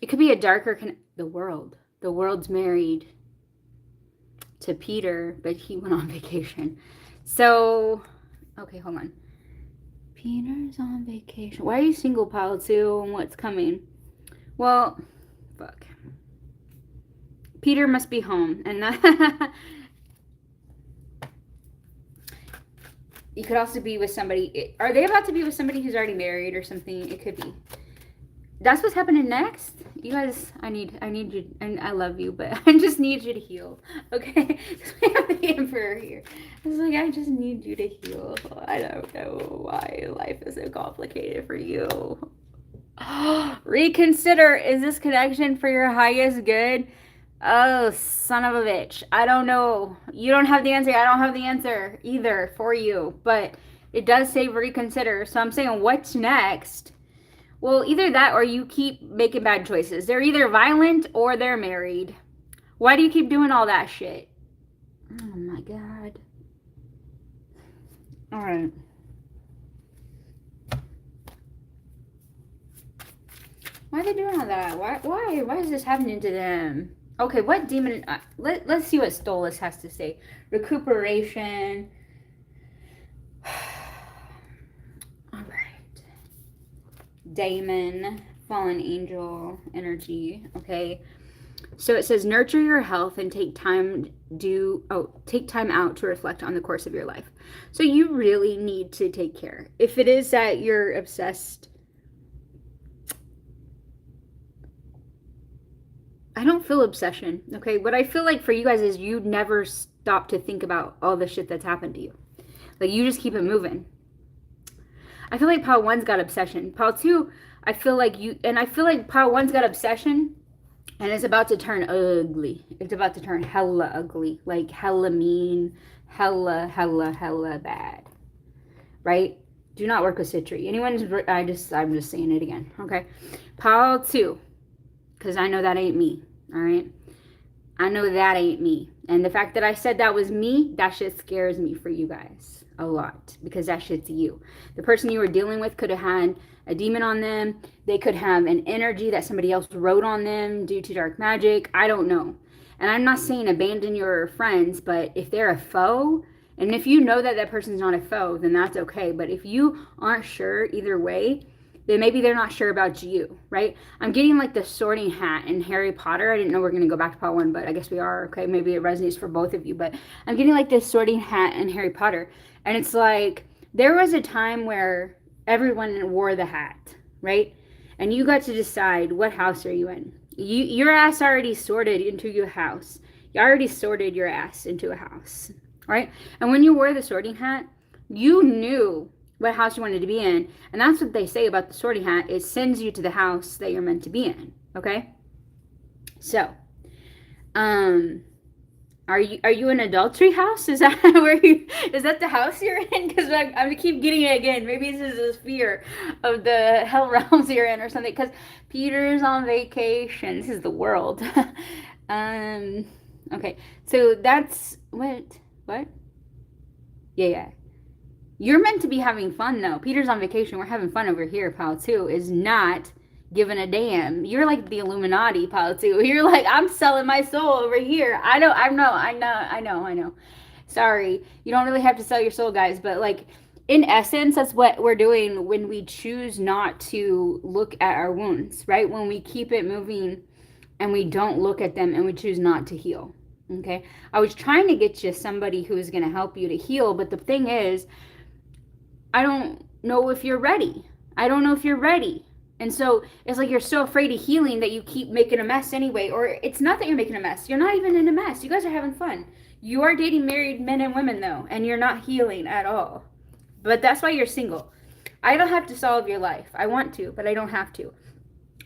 It could be a darker the world's married to Peter, but he went on vacation. So, okay, hold on. Peter's on vacation. Why are you single, pile 2? And what's coming? Well, fuck. Peter must be home. And that you could also be with somebody. Are they about to be with somebody who's already married or something? It could be. That's what's happening next. You guys, I need you, and I love you, but I just need you to heal, okay? We have the Emperor here. It's like, I just need you to heal. I don't know why life is so complicated for you. Reconsider. Is this connection for your highest good? Oh, son of a bitch. I don't know. You don't have the answer. I don't have the answer either for you, but it does say reconsider. So I'm saying, what's next? Well, either that or you keep making bad choices. They're either violent or they're married. Why do you keep doing all that shit? Oh my God. All right. Why are they doing all that? Why is this happening to them? Okay, what demon? Let's see what Stolas has to say. Recuperation. Daemon, fallen angel energy. Okay, so it says nurture your health and take time out to reflect on the course of your life. So you really need to take care. If it is that you're obsessed, I don't feel obsession. Okay, what I feel like for you guys is you never stop to think about all the shit that's happened to you. Like, you just keep it moving. I feel like pile 1's got obsession. Pile 2, I feel like pile 1's got obsession, and it's about to turn ugly. It's about to turn hella ugly. Like, hella mean, hella bad. Right? Do not work with Citri. I'm just saying it again. Okay? Pile 2, because I know that ain't me. All right? I know that ain't me. And the fact that I said that was me, that shit scares me for you guys a lot, because that shit's you. The person you were dealing with could have had a demon on them. They could have an energy that somebody else wrote on them due to dark magic. I don't know. And I'm not saying abandon your friends, but if they're a foe, and if you know that that person's not a foe, then that's okay. But if you aren't sure either way, then maybe they're not sure about you, right? I'm getting like the sorting hat in Harry Potter. I didn't know we are going to go back to part 1, but I guess we are. Okay, maybe it resonates for both of you. But I'm getting like this sorting hat in Harry Potter. And it's like, there was a time where everyone wore the hat, right? And you got to decide, what house are you in? Your ass already sorted into your house. You already sorted your ass into a house, right? And when you wore the sorting hat, you knew what house you wanted to be in. And that's what they say about the sorting hat. It sends you to the house that you're meant to be in, okay? So, are you in adultery house? Is that is that the house you're in? Because I keep getting it again. Maybe this is a sphere of the hell realms you're in or something. Because Peter's on vacation. This is the world. Okay. So that's what? Yeah. You're meant to be having fun, though. Peter's on vacation. We're having fun over here. Pile 2 is not giving a damn. You're like the Illuminati, pile 2. You're like, I'm selling my soul over here. I know. Sorry. You don't really have to sell your soul, guys, but like in essence, that's what we're doing when we choose not to look at our wounds, right? When we keep it moving and we don't look at them and we choose not to heal. Okay? I was trying to get you somebody who is going to help you to heal, but the thing is, I don't know if you're ready. I don't know if you're ready. And so it's like you're so afraid of healing that you keep making a mess anyway. Or it's not that you're making a mess. You're not even in a mess. You guys are having fun. You are dating married men and women, though, and you're not healing at all. But that's why you're single. I don't have to solve your life. I want to, but I don't have to.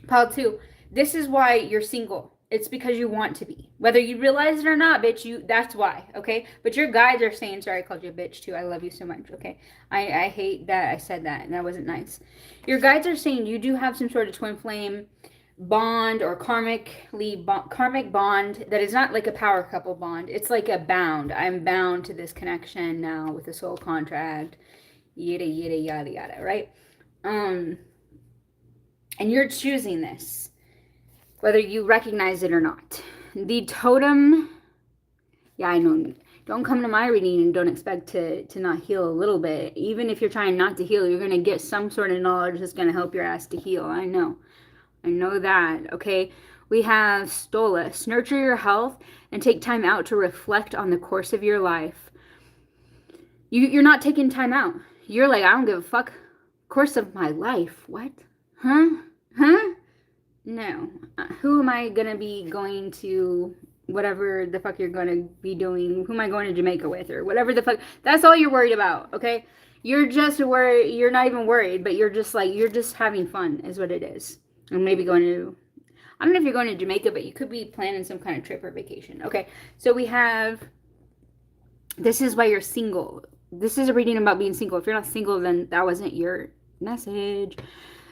Pile 2, this is why you're single. It's because you want to be. Whether you realize it or not, bitch, that's why, okay? But your guides are saying, sorry, I called you a bitch too. I love you so much, okay? I hate that I said that, and that wasn't nice. Your guides are saying you do have some sort of twin flame bond or karmic bond that is not like a power couple bond. It's like a bound. I'm bound to this connection now with a soul contract, yada, yada, yada, yada, right? And you're choosing this, whether you recognize it or not. The totem, yeah, I know. Don't come to my reading and don't expect to not heal a little bit. Even if you're trying not to heal, you're going to get some sort of knowledge that's going to help your ass to heal. I know that, okay? We have Stolas. Nurture your health and take time out to reflect on the course of your life. You're not taking time out. You're like, I don't give a fuck. Course of my life. What? Huh? No. Who am I gonna be going to, whatever the fuck you're gonna be doing? Who am I going to Jamaica with, or whatever the fuck? That's all you're worried about, okay? You're just worried. You're not even worried, but you're just like, you're just having fun is what it is. And maybe going to, I don't know if you're going to Jamaica, but you could be planning some kind of trip or vacation. Okay, so we have, this is why you're single. This is a reading about being single. If you're not single, then that wasn't your message.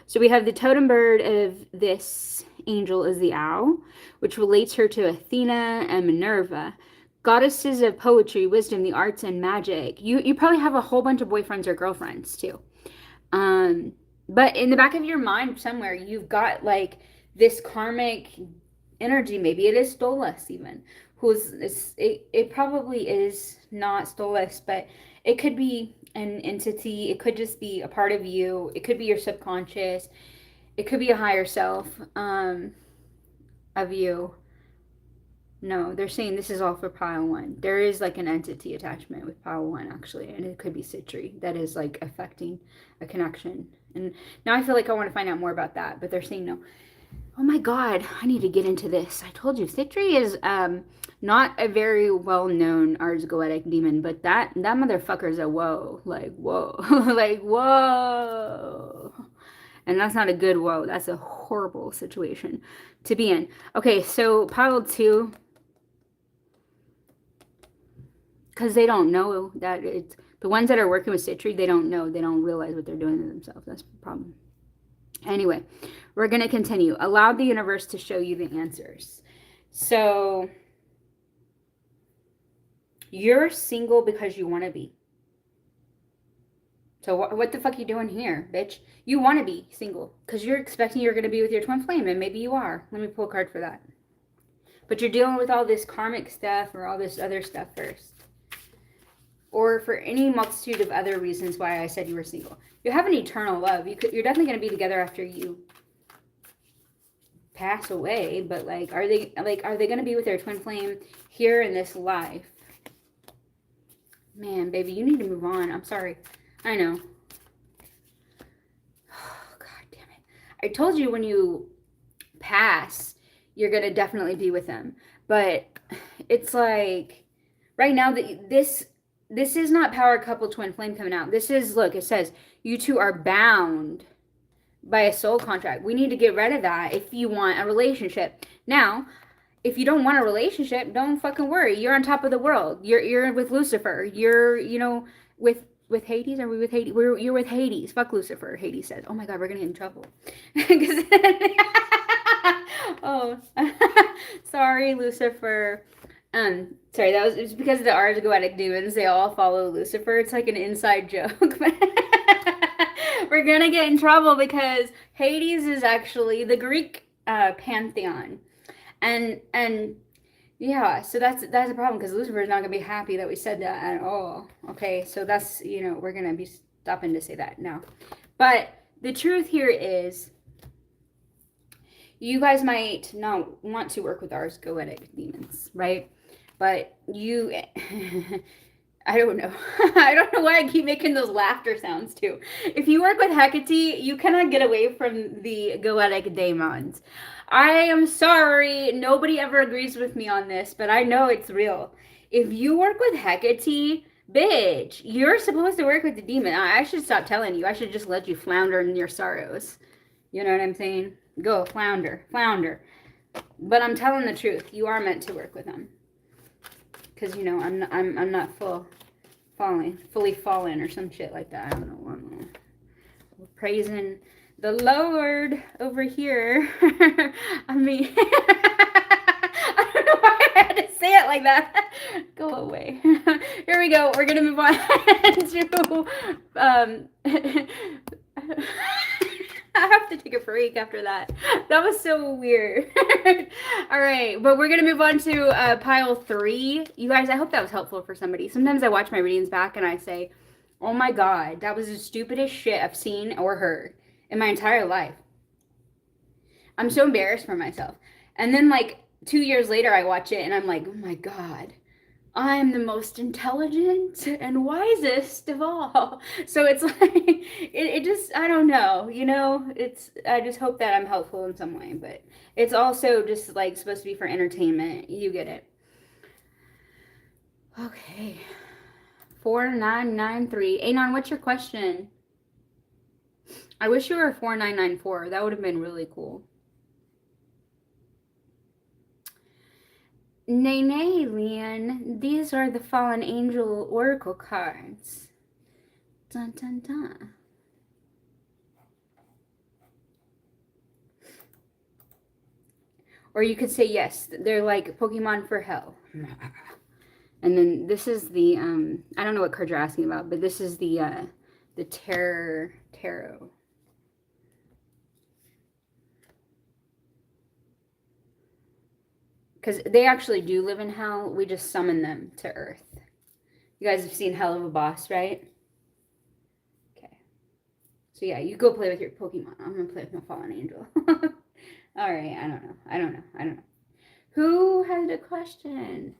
So we have the totem bird of this angel is the owl, which relates her to Athena and Minerva, goddesses of poetry, wisdom, the arts, and magic. You probably have a whole bunch of boyfriends or girlfriends too. But in the back of your mind somewhere, you've got like this karmic energy. Maybe it is Stolas even. It probably is not Stolas, but it could be an entity. It could just be a part of you. It could be your subconscious. It could be a higher self of you. No, they're saying this is all for pile 1. There is like an entity attachment with pile 1 actually, and it could be Citri that is like affecting a connection. And now I feel like I want to find out more about that, but they're saying no. Oh my God, I need to get into this. I told you, Citri is not a very well-known Ars Goetic demon, but that motherfucker is a whoa. Like, whoa. Like, whoa. And that's not a good whoa. That's a horrible situation to be in. Okay, so pile 2, because they don't know that it's, the ones that are working with Citri, they don't know. They don't realize what they're doing to themselves. That's the problem. Anyway, we're going to continue. Allow the universe to show you the answers. So, you're single because you want to be. So what the fuck are you doing here, bitch? You want to be single because you're expecting you're going to be with your twin flame, and maybe you are. Let me pull a card for that. But you're dealing with all this karmic stuff or all this other stuff first. Or for any multitude of other reasons why I said you were single. You have an eternal love. You're definitely going to be together after you pass away. But like, are they going to be with their twin flame here in this life? Man, baby, you need to move on. I'm sorry. I know. Oh, God damn it. I told you when you pass, you're going to definitely be with them. But it's like, right now, this is not power couple twin flame coming out. This is, look, it says, you two are bound by a soul contract. We need to get rid of that if you want a relationship. Now, if you don't want a relationship, don't fucking worry. You're on top of the world. You're with Lucifer. You're, with Hades. Are we with Hades? You're with Hades. Fuck Lucifer. Hades says, oh my God, we're going to get in trouble. Oh, sorry, Lucifer. Sorry, it was because of the Ars Goetic demons. They all follow Lucifer. It's like an inside joke. We're gonna get in trouble because Hades is actually the Greek pantheon, and Yeah, so that's a problem because Lucifer's not gonna be happy that we said that at all. Okay, so that's, we're gonna be stopping to say that now. But the truth here is, you guys might not want to work with ours goetic demons, right? But you, I don't know. I don't know why I keep making those laughter sounds too. If you work with Hecate, you cannot get away from the goetic demons. I am sorry, nobody ever agrees with me on this, but I know it's real. If you work with Hecate, bitch, you're supposed to work with the demon. I should stop telling you. I should just let you flounder in your sorrows. You know what I'm saying? Go, flounder, flounder. But I'm telling the truth. You are meant to work with them. Because, I'm not fully fallen or some shit like that. I don't know. We're praising the Lord over here. I mean, I don't know why I had to say it like that. Go away. Here we go. We're going to move on to, I have to take a break after that. That was so weird. All right, but we're going to move on to pile 3. You guys, I hope that was helpful for somebody. Sometimes I watch my readings back and I say, oh my God, that was the stupidest shit I've seen or heard in my entire life. I'm so embarrassed for myself. And then, like, 2 years later, I watch it and I'm like, oh my God, I'm the most intelligent and wisest of all. So it's like, it just, I don't know, I just hope that I'm helpful in some way, but it's also just like supposed to be for entertainment. You get it. Okay. 4993. Anon, what's your question? I wish you were 4994. That would have been really cool. Nay, nay, Leon. These are the Fallen Angel Oracle cards. Dun, dun, dun. Or you could say yes. They're like Pokemon for hell. And then this is the, I don't know what card you're asking about, but this is the Tarot. Because they actually do live in hell. We just summon them to earth. You guys have seen Hell of a Boss, right? Okay. So yeah, you go play with your Pokemon. I'm going to play with my Fallen Angel. All right, I don't know. Who has a question?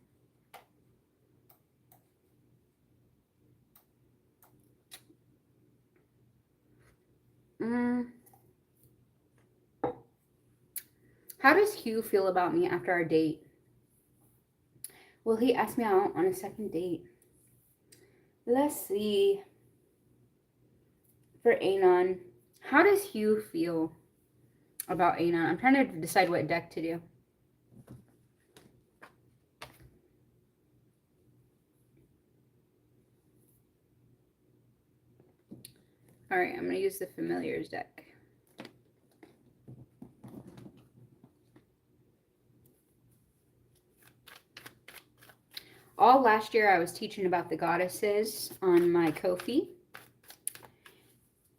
How does Hugh feel about me after our date? Will he ask me out on a second date? Let's see. For Anon, how does Hugh feel about Anon? I'm trying to decide what deck to do. All right, I'm going to use the Familiars deck. All last year I was teaching about the goddesses on my KOFI.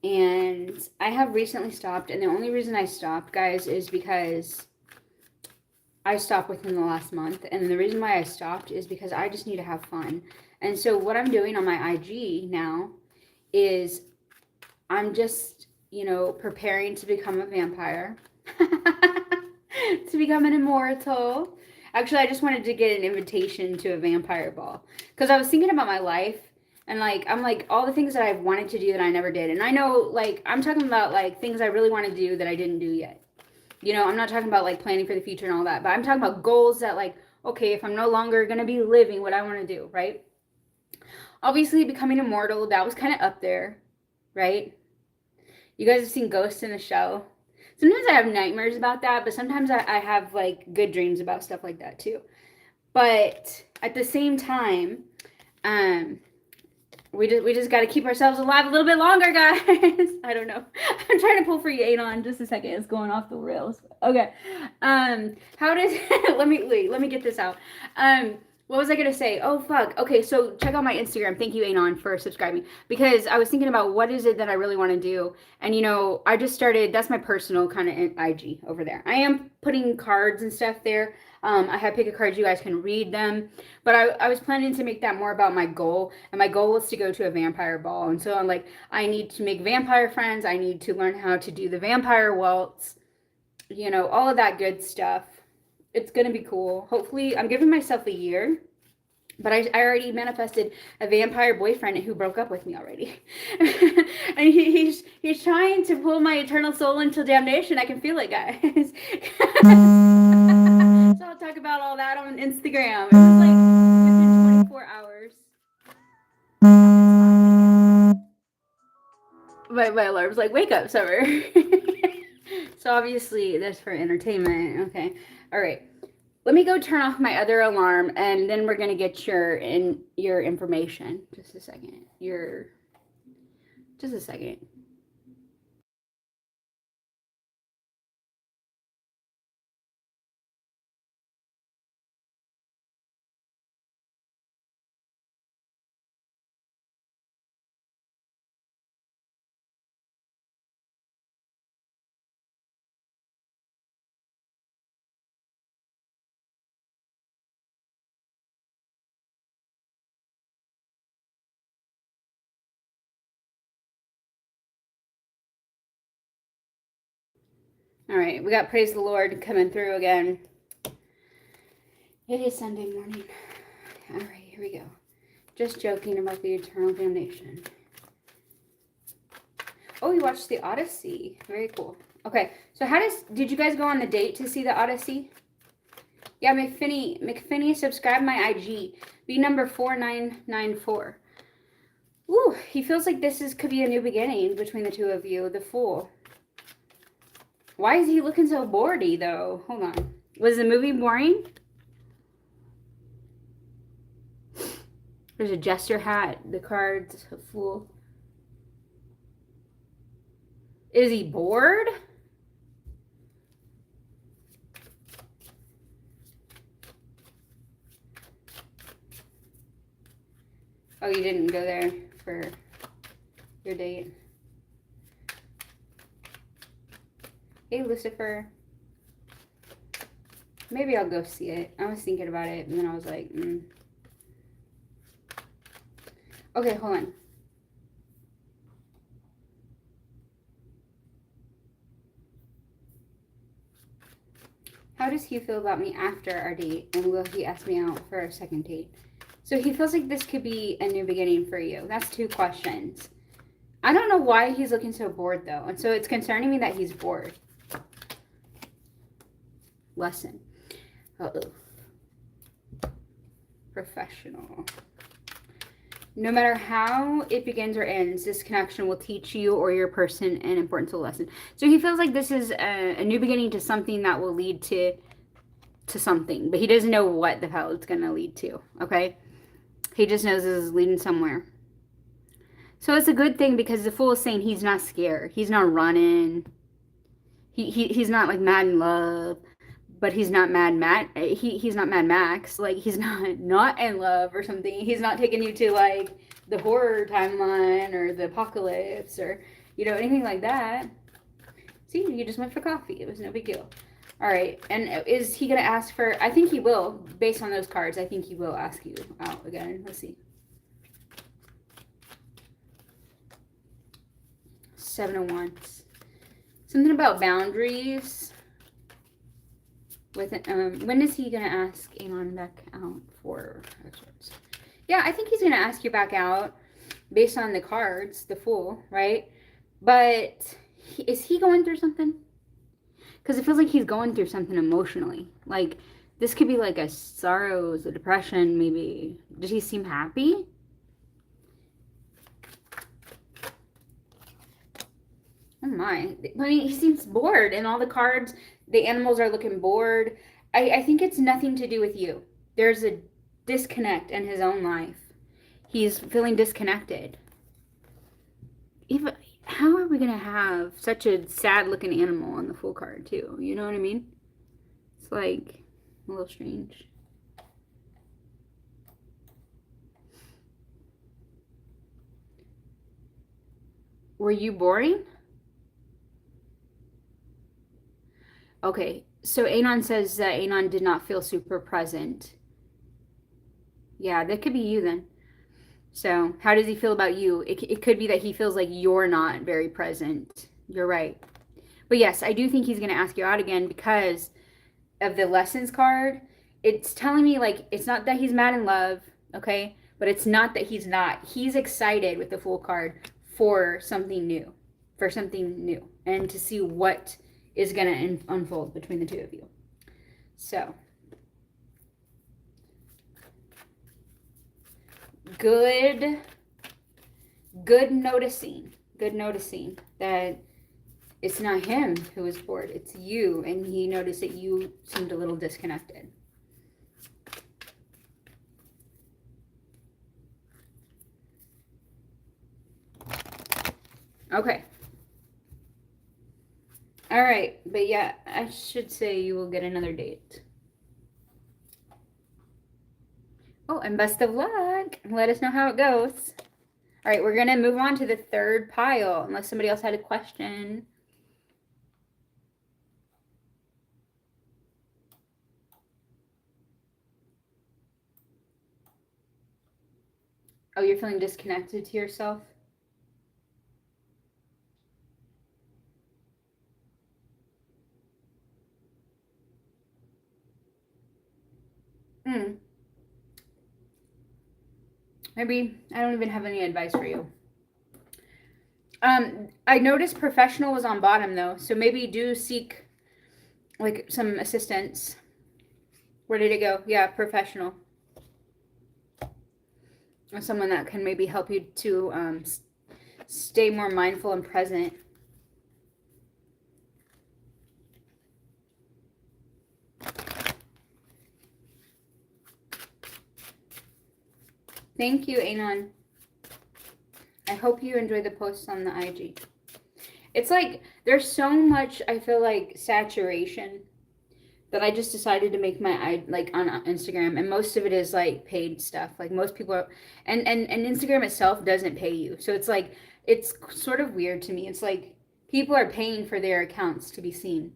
And I have recently stopped. And the only reason I stopped, guys, is because I stopped within the last month. And the reason why I stopped is because I just need to have fun. And so what I'm doing on my IG now is I'm just, preparing to become a vampire. To become an immortal. Actually, I just wanted to get an invitation to a vampire ball. Because I was thinking about my life. And, I'm all the things that I've wanted to do that I never did. And I know, I'm talking about, things I really want to do that I didn't do yet. I'm not talking about, planning for the future and all that. But I'm talking about goals that, okay, if I'm no longer going to be living, what I want to do, right? Obviously, becoming immortal, that was kind of up there, right? You guys have seen Ghost in the Shell. Sometimes I have nightmares about that, but sometimes I have, good dreams about stuff like that, too. But at the same time, we just got to keep ourselves alive a little bit longer, guys. I don't know. I'm trying to pull for you, Anon. Just a second. It's going off the rails. Okay. How does... let me get this out. What was I going to say? Oh, fuck. Okay, so check out my Instagram. Thank you, Anon, for subscribing. Because I was thinking about what is it that I really want to do. And, you know, I just started, that's my personal kind of IG over there. I am putting cards and stuff there. I have pick a card. You guys can read them. But I was planning to make that more about my goal. And my goal was to go to a vampire ball. And so I'm like, I need to make vampire friends. I need to learn how to do the vampire waltz. You know, all of that good stuff. It's going to be cool. Hopefully, I'm giving myself a year. But I already manifested a vampire boyfriend who broke up with me already. And he's trying to pull my eternal soul into damnation. I can feel it, guys. So I'll talk about all that on Instagram. It was like within 24 hours. My alarm's like, wake up, Summer. So obviously, that's for entertainment. Okay. All right. Let me go turn off my other alarm, and then we're gonna get your information. Just a second. Just a second. All right, we got Praise the Lord coming through again. It is Sunday morning. All right, here we go. Just joking about the eternal damnation. Oh, we watched the Odyssey. Very cool. Okay, so did you guys go on the date to see the Odyssey? Yeah, McFinney, subscribe my IG. Be number 4994. Ooh, he feels like could be a new beginning between the two of you. The Fool. Why is he looking so boardy, though? Hold on. Was the movie boring? There's a jester hat. The cards. A Fool. Is he bored? Oh, you didn't go there for your date. Hey, Lucifer. Maybe I'll go see it. I was thinking about it, and then I was like, Okay, hold on. How does he feel about me after our date, and will he ask me out for a second date? So he feels like this could be a new beginning for you. That's 2 questions. I don't know why he's looking so bored, though, and so it's concerning me that he's bored. Lesson. Uh-oh. Professional. No matter how it begins or ends, this connection will teach you or your person an important soul lesson. So he feels like this is a new beginning to something that will lead to something, but he doesn't know what the hell it's going to lead to, okay? He just knows this is leading somewhere. So it's a good thing because the Fool is saying he's not scared. He's not running. He's not like mad in love, but he's not he's not Mad Max. Like he's not in love or something. He's not taking you to like the horror timeline or the apocalypse or anything like that. See, you just went for coffee. It was no big deal. All right, and is he gonna ask for? I think he will, based on those cards. I think he will ask you out again. Let's see. 7 of Wands. Something about boundaries. With when is he gonna ask Amon back out for experts? Yeah, I think he's gonna ask you back out based on the cards, the Fool, right? But is he going through something? Because it feels like he's going through something emotionally. Like this could be like a sorrows, a depression, maybe. Does he seem happy? Oh my. I mean, he seems bored, and all the cards, the animals are looking bored. I think it's nothing to do with you. There's a disconnect in his own life. He's feeling disconnected. How are we going to have such a sad looking animal on the Fool card, too? You know what I mean? It's like a little strange. Were you boring? Okay, so Anon says that Anon did not feel super present. Yeah, that could be you then. So, how does he feel about you? It could be that he feels like you're not very present. You're right. But yes, I do think he's going to ask you out again because of the lessons card. It's telling me like it's not that he's mad in love, okay? But it's not that he's not. He's excited with the Fool card for something new. For something new. And to see what is going to unfold between the two of you. So, good noticing that it's not him who is bored, it's you, and he noticed that you seemed a little disconnected. Okay. All right, but yeah, I should say you will get another date. Oh, and best of luck. Let us know how it goes. All right, we're going to move on to the third pile, unless somebody else had a question. Oh, you're feeling disconnected to yourself? Maybe I don't even have any advice for you. I noticed professional was on bottom though, so maybe do seek like some assistance. Where did it go? Yeah, professional. Or someone that can maybe help you to stay more mindful and present. Thank you, Anon. I hope you enjoy the posts on the IG. It's like there's so much, I feel like, saturation that I just decided to make my like on Instagram, and most of it is like paid stuff. Like most people are, and Instagram itself doesn't pay you, so it's like it's sort of weird to me. It's like people are paying for their accounts to be seen,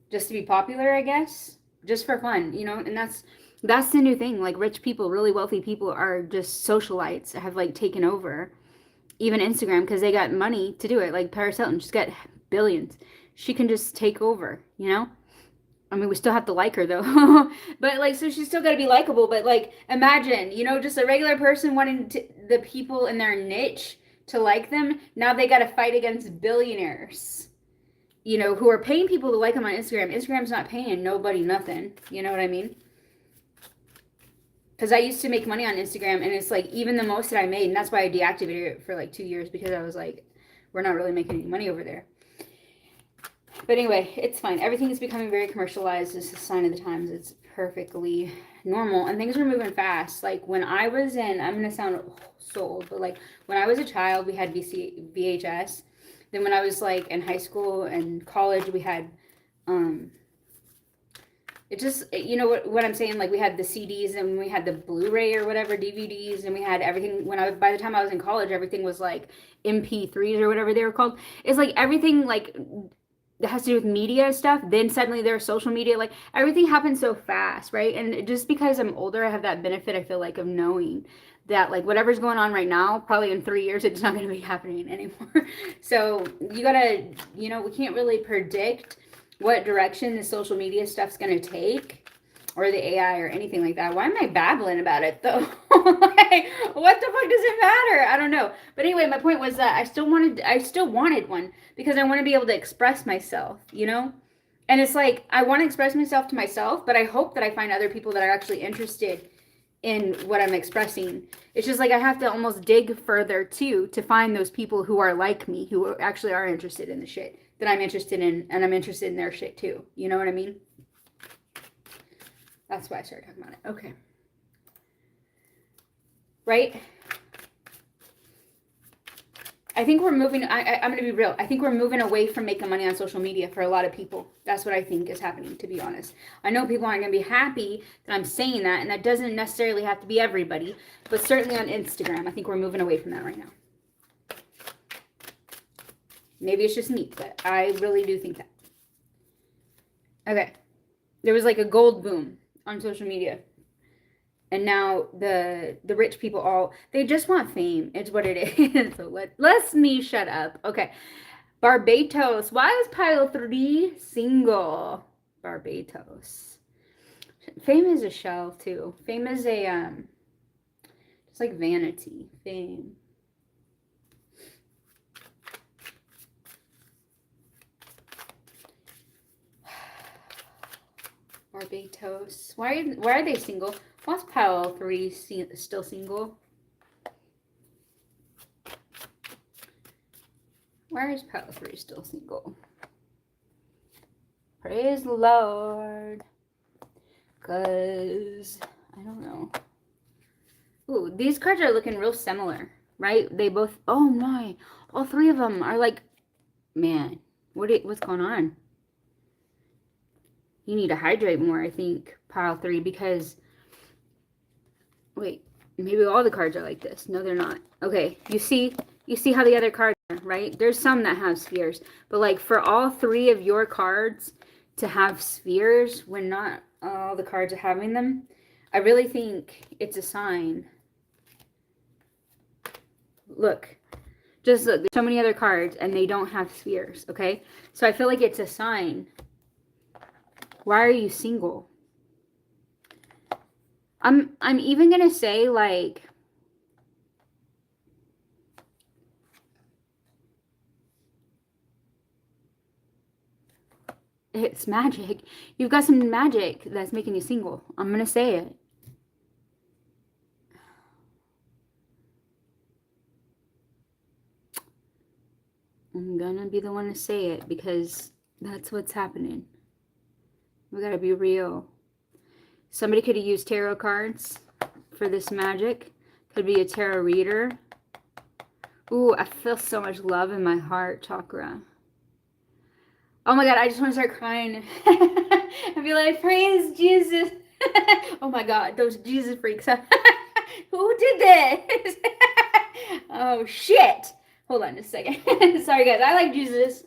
just to be popular, I guess, just for fun, you know. And that's the new thing. Like rich people, really wealthy people are just socialites, have like taken over even Instagram because they got money to do it. Like Paris Hilton, she's got billions. She can just take over, you know? I mean, we still have to like her though. But like, so she's still got to be likable. But like, imagine, you know, just a regular person wanting the people in their niche to like them. Now they got to fight against billionaires, you know, who are paying people to like them on Instagram. Instagram's not paying nobody nothing. You know what I mean? Because I used to make money on Instagram, and it's like even the most that I made, and that's why I deactivated it for like 2 years, because I was like, we're not really making any money over there. But anyway, it's fine. Everything is becoming very commercialized. It's a sign of the times. It's perfectly normal, and things are moving fast. Like when I was in, I'm gonna sound so old, but like when I was a child, we had VHS. Then when I was like in high school and college, we had it just, you know what I'm saying, like we had the CDs and we had the Blu-ray or whatever, DVDs, and we had everything. By the time I was in college, everything was like MP3s or whatever they were called. It's like everything like that has to do with media stuff. Then suddenly there's social media. Like everything happens so fast, right? And just because I'm older, I have that benefit, I feel like, of knowing that like whatever's going on right now, probably in 3 years, it's not going to be happening anymore. So you gotta, you know, we can't really predict what direction the social media stuff's going to take, or the AI or anything like that. Why am I babbling about it though? Like, what the fuck does it matter? I don't know. But anyway, my point was that I still wanted one because I want to be able to express myself, you know? And it's like I want to express myself to myself, but I hope that I find other people that are actually interested in what I'm expressing. It's just like I have to almost dig further too to find those people who are like me, who actually are interested in the shit that I'm interested in, and I'm interested in their shit too. You know what I mean? That's why I started talking about it. Okay. Right? I think we're moving, I'm going to be real. I think we're moving away from making money on social media for a lot of people. That's what I think is happening, to be honest. I know people aren't going to be happy that I'm saying that, and that doesn't necessarily have to be everybody, but certainly on Instagram, I think we're moving away from that right now. Maybe it's just me, but I really do think that. Okay. There was like a gold boom on social media. And now the rich people they just want fame. It's what it is. So let's me shut up. Okay. Barbados. Why is pile 3 single? Barbados. Fame is a shell too. Fame is a it's like vanity. Fame. Barbados. Why are they single? Why's pile 3 still single? Why is pile 3 still single? Praise the Lord. Because I don't know. Ooh, these cards are looking real similar, right? They both, oh my, all 3 of them are like, man, what's going on? You need to hydrate more, I think, pile 3, because, wait, maybe all the cards are like this. No, they're not. Okay, you see how the other cards are, right? There's some that have spheres, but like for all 3 of your cards to have spheres when not all the cards are having them, I really think it's a sign. Look, just look, there's so many other cards and they don't have spheres, okay? So I feel like it's a sign. Why are you single? I'm even gonna say like it's magic. You've got some magic that's making you single. I'm gonna say it. I'm gonna be the one to say it because that's what's happening. We gotta be real. Somebody could have used tarot cards for this magic. Could be a tarot reader. Ooh, I feel so much love in my heart chakra. Oh my God, I just want to start crying. I feel like, praise Jesus. Oh my God, those Jesus freaks. Who did this? Oh shit. Hold on just a second. Sorry guys, I like Jesus.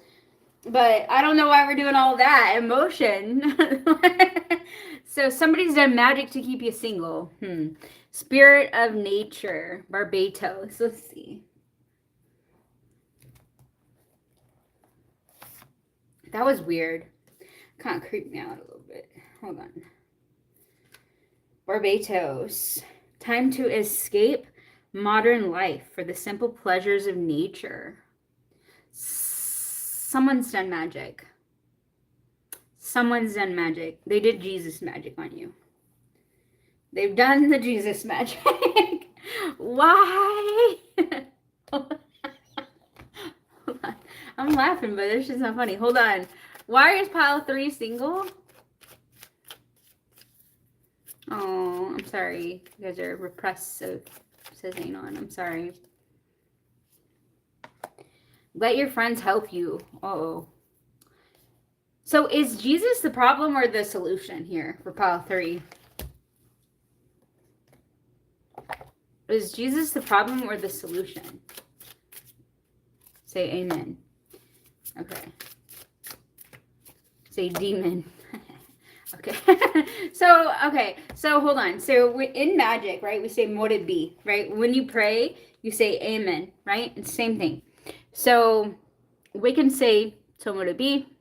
But I don't know why we're doing all that emotion. So somebody's done magic to keep you single. Spirit of nature, Barbados. Let's see. That was weird. Kind of creeped me out a little bit. Hold on. Barbados. Time to escape modern life for the simple pleasures of nature. Someone's done magic. Someone's done magic. They did Jesus magic on you. They've done the Jesus magic. Why? Hold on. I'm laughing, but it's just not funny. Hold on. Why is pile 3 single? Oh, I'm sorry. You guys are repressed, so it says ain't on. I'm sorry. Let your friends help you. Uh-oh. So is Jesus the problem or the solution here for pile 3? Is Jesus the problem or the solution? Say amen. Okay. Say demon. Okay. So hold on. So in magic, right, we say mote it be, right? When you pray, you say amen, right? It's the same thing. So we can say so mote it be.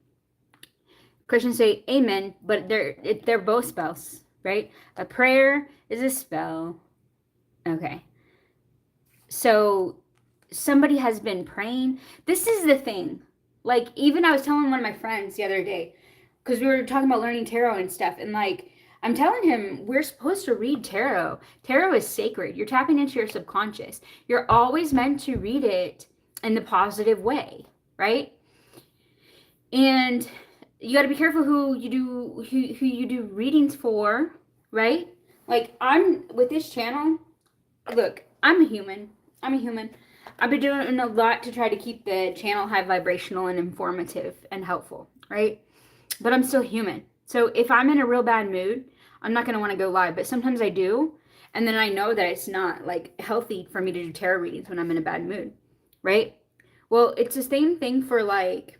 Christians say amen, but they're both spells, right? A prayer is a spell. Okay. So somebody has been praying. This is the thing. Like, even I was telling one of my friends the other day, because we were talking about learning tarot and stuff, and like, I'm telling him we're supposed to read tarot. Tarot is sacred. You're tapping into your subconscious. You're always meant to read it in the positive way, right? And you got to be careful who you do readings for, right? Like, I'm with this channel. Look, I'm a human. I've been doing a lot to try to keep the channel high vibrational and informative and helpful, right? But I'm still human. So if I'm in a real bad mood, I'm not going to want to go live. But sometimes I do. And then I know that it's not like healthy for me to do tarot readings when I'm in a bad mood, right? Well, it's the same thing for like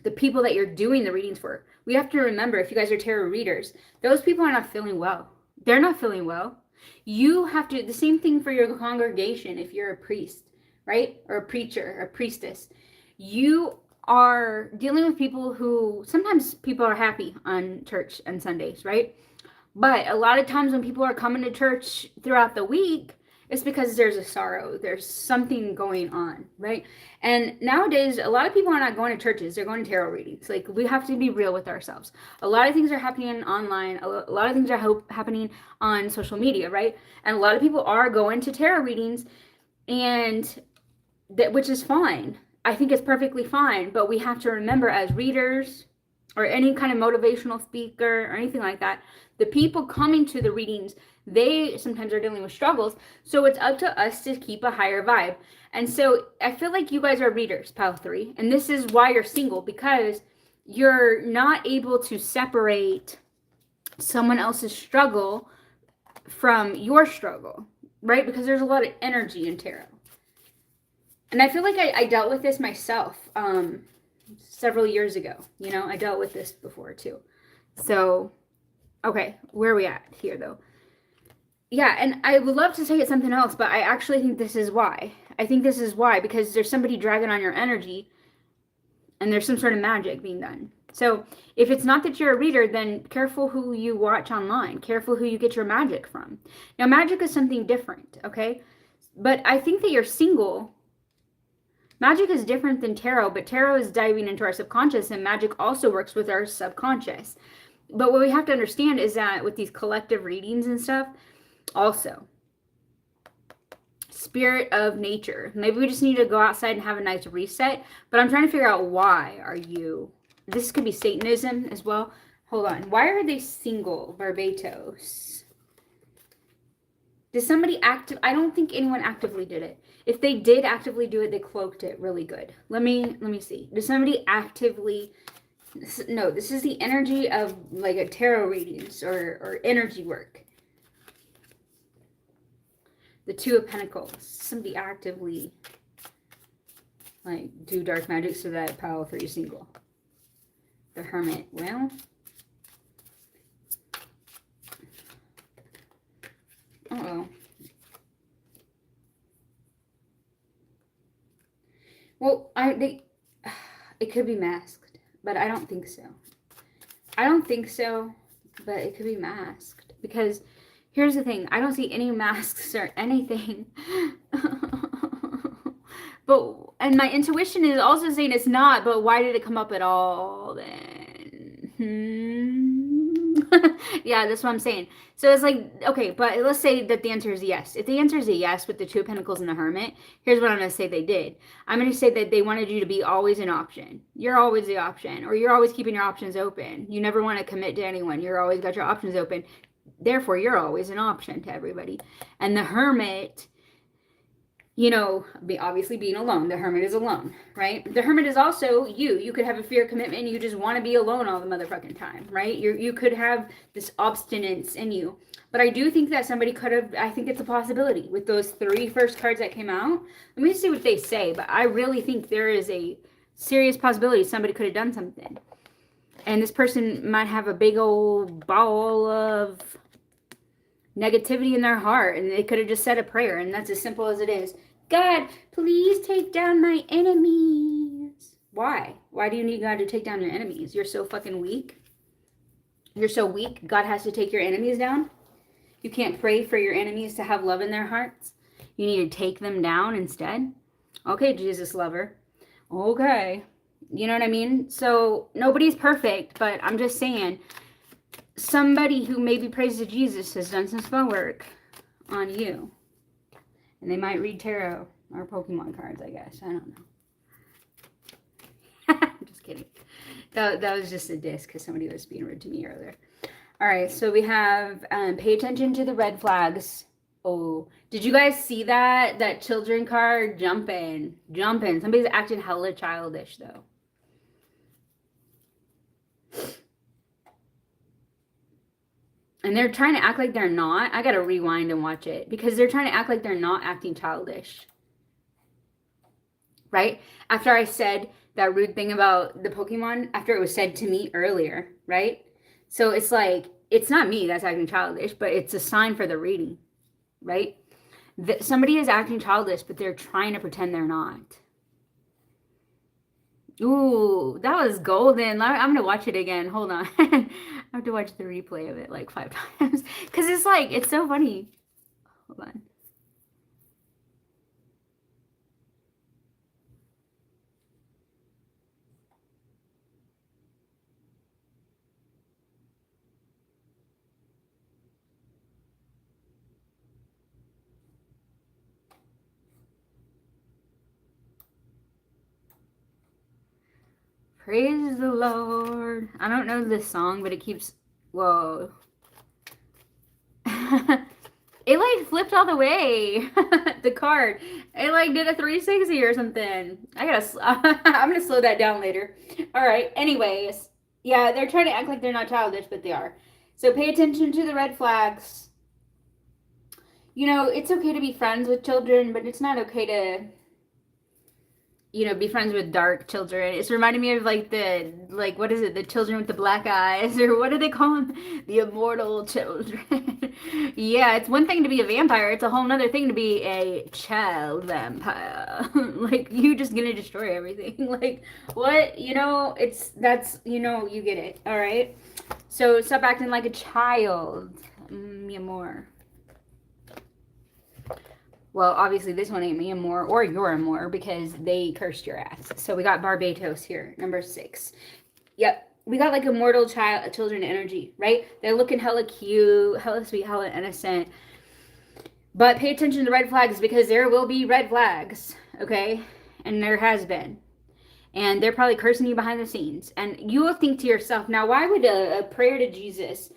the people that you're doing the readings for. We have to remember, if you guys are tarot readers, those people are not feeling well. They're not feeling well. You have to, the same thing for your congregation if you're a priest, right? Or a preacher, a priestess. You are dealing with people who, sometimes people are happy on church and Sundays, right? But a lot of times when people are coming to church throughout the week, it's because there's a sorrow. There's something going on, right? And nowadays, a lot of people are not going to churches. They're going to tarot readings. Like, we have to be real with ourselves. A lot of things are happening online. A lot of things are happening on social media, right? And a lot of people are going to tarot readings, and that, which is fine. I think it's perfectly fine. But we have to remember, as readers or any kind of motivational speaker or anything like that, the people coming to the readings, they sometimes are dealing with struggles. So it's up to us to keep a higher vibe. And so I feel like you guys are readers, pile 3. And this is why you're single, because you're not able to separate someone else's struggle from your struggle, right? Because there's a lot of energy in tarot. And I feel like I dealt with this myself several years ago. You know, I dealt with this before too. So, okay, where are we at here though? Yeah, and I would love to say it's something else, but I actually think this is why. I think this is why, because there's somebody dragging on your energy, and there's some sort of magic being done. So if it's not that you're a reader, then careful who you watch online. Careful who you get your magic from. Now, magic is something different, okay? But I think that you're single. Magic is different than tarot, but tarot is diving into our subconscious, and magic also works with our subconscious. But what we have to understand is that with these collective readings and stuff, also, spirit of nature. Maybe we just need to go outside and have a nice reset, but I'm trying to figure out, why are you, this could be Satanism as well. Hold on. Why are they single, Barbados? Did somebody I don't think anyone actively did it. If they did actively do it, they cloaked it really good. Let me see. Did somebody actively, no, this is the energy of like a tarot readings or energy work. The 2 of Pentacles. Somebody actively like do dark magic so that pile 3 is single. The Hermit. Well, uh-oh. Well, it could be masked, but I don't think so. I don't think so, but it could be masked, because here's the thing. I don't see any masks or anything. And my intuition is also saying it's not, but why did it come up at all then? Yeah, that's what I'm saying. So it's like, okay, but let's say that the answer is yes. If the answer is a yes with the 2 of Pentacles and the Hermit, here's what I'm going to say they did. I'm going to say that they wanted you to be always an option. You're always the option, or you're always keeping your options open. You never want to commit to anyone. You're always got your options open. Therefore, you're always an option to everybody. And the Hermit, you know, obviously being alone. The Hermit is alone, right? The Hermit is also you. You could have a fear of commitment and you just want to be alone all the motherfucking time, right? You could have this obstinance in you. But I do think that somebody could have, I think it's a possibility with those 3 first cards that came out. Let me see what they say, but I really think there is a serious possibility somebody could have done something. And this person might have a big old ball of negativity in their heart, and they could have just said a prayer, and that's as simple as it is. God, please take down my enemies. Why? Why do you need God to take down your enemies? You're so fucking weak. You're so weak. God has to take your enemies down. You can't pray for your enemies to have love in their hearts. You need to take them down instead. Okay, Jesus lover. Okay. You know what I mean? So nobody's perfect, but I'm just saying, somebody who maybe prays to Jesus has done some spell work on you. And they might read tarot or Pokemon cards, I guess. I don't know. I'm just kidding. That was just a diss because somebody was being rude to me earlier. All right, so we have pay attention to the red flags. Oh, did you guys see that? That children card? Jumping. Somebody's acting hella childish, though. And they're trying to act like they're not. I got to rewind and watch it because they're trying to act like they're not acting childish. right? After I said that rude thing about the Pokemon, after it was said to me earlier, right? So it's like, it's not me that's acting childish, but it's a sign for the reading, right? That somebody is acting childish, but they're trying to pretend they're not. Ooh, that was golden. I'm gonna watch it again. Hold on. I have to watch the replay of it like 5 times because it's like, it's so funny. Hold on. Praise the Lord. I don't know this song, but it keeps. Whoa. It like flipped all the way. The card. It like did a 360 or something. I'm gonna slow that down later. All right. Anyways, yeah, they're trying to act like they're not childish, but they are. So pay attention to the red flags. You know, it's okay to be friends with children, but it's not okay to, you know, be friends with dark children. It's reminding me of like what is it, the children with the black eyes, or what do they call them, the immortal children. Yeah, it's one thing to be a vampire, it's a whole nother thing to be a child vampire. Like, you just gonna destroy everything. Like, what, you know, that's, you know, you get it. All right, so stop acting like a child, mi amor. Well, obviously this one ain't me more or your more because they cursed your ass. So we got Barbados here, number 6. Yep, we got like immortal children energy, right? They're looking hella cute, hella sweet, hella innocent. But pay attention to red flags because there will be red flags, okay? And there has been. And they're probably cursing you behind the scenes. And you will think to yourself, now why would a prayer to Jesus,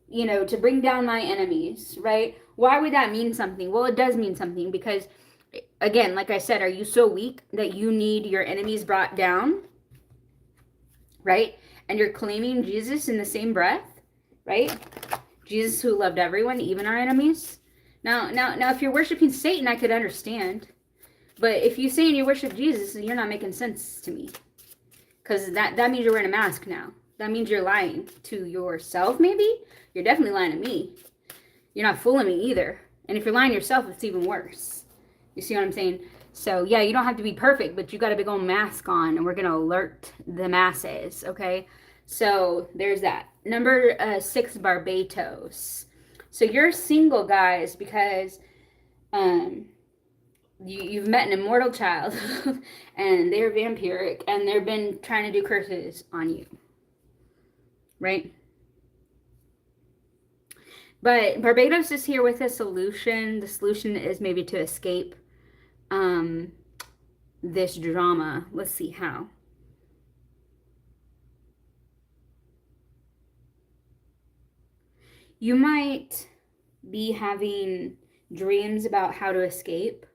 you know, to bring down my enemies, right? Why would that mean something? Well, it does mean something because, again, like I said, are you so weak that you need your enemies brought down, right? And you're claiming Jesus in the same breath, right? Jesus who loved everyone, even our enemies. Now, if you're worshiping Satan, I could understand. But if you're saying you worship Jesus, you're not making sense to me. Because that means you're wearing a mask now. That means you're lying to yourself, maybe? You're definitely lying to me. You're not fooling me either. And if you're lying to yourself, it's even worse. You see what I'm saying? So, yeah, you don't have to be perfect, but you got a big old mask on, and we're going to alert the masses, okay? So, there's that. Number 6, Barbados. So, you're single, guys, because you've met an immortal child, and they're vampiric, and they've been trying to do curses on you, right? But Barbados is here with a solution. The solution is maybe to escape this drama. Let's see how. You might be having dreams about how to escape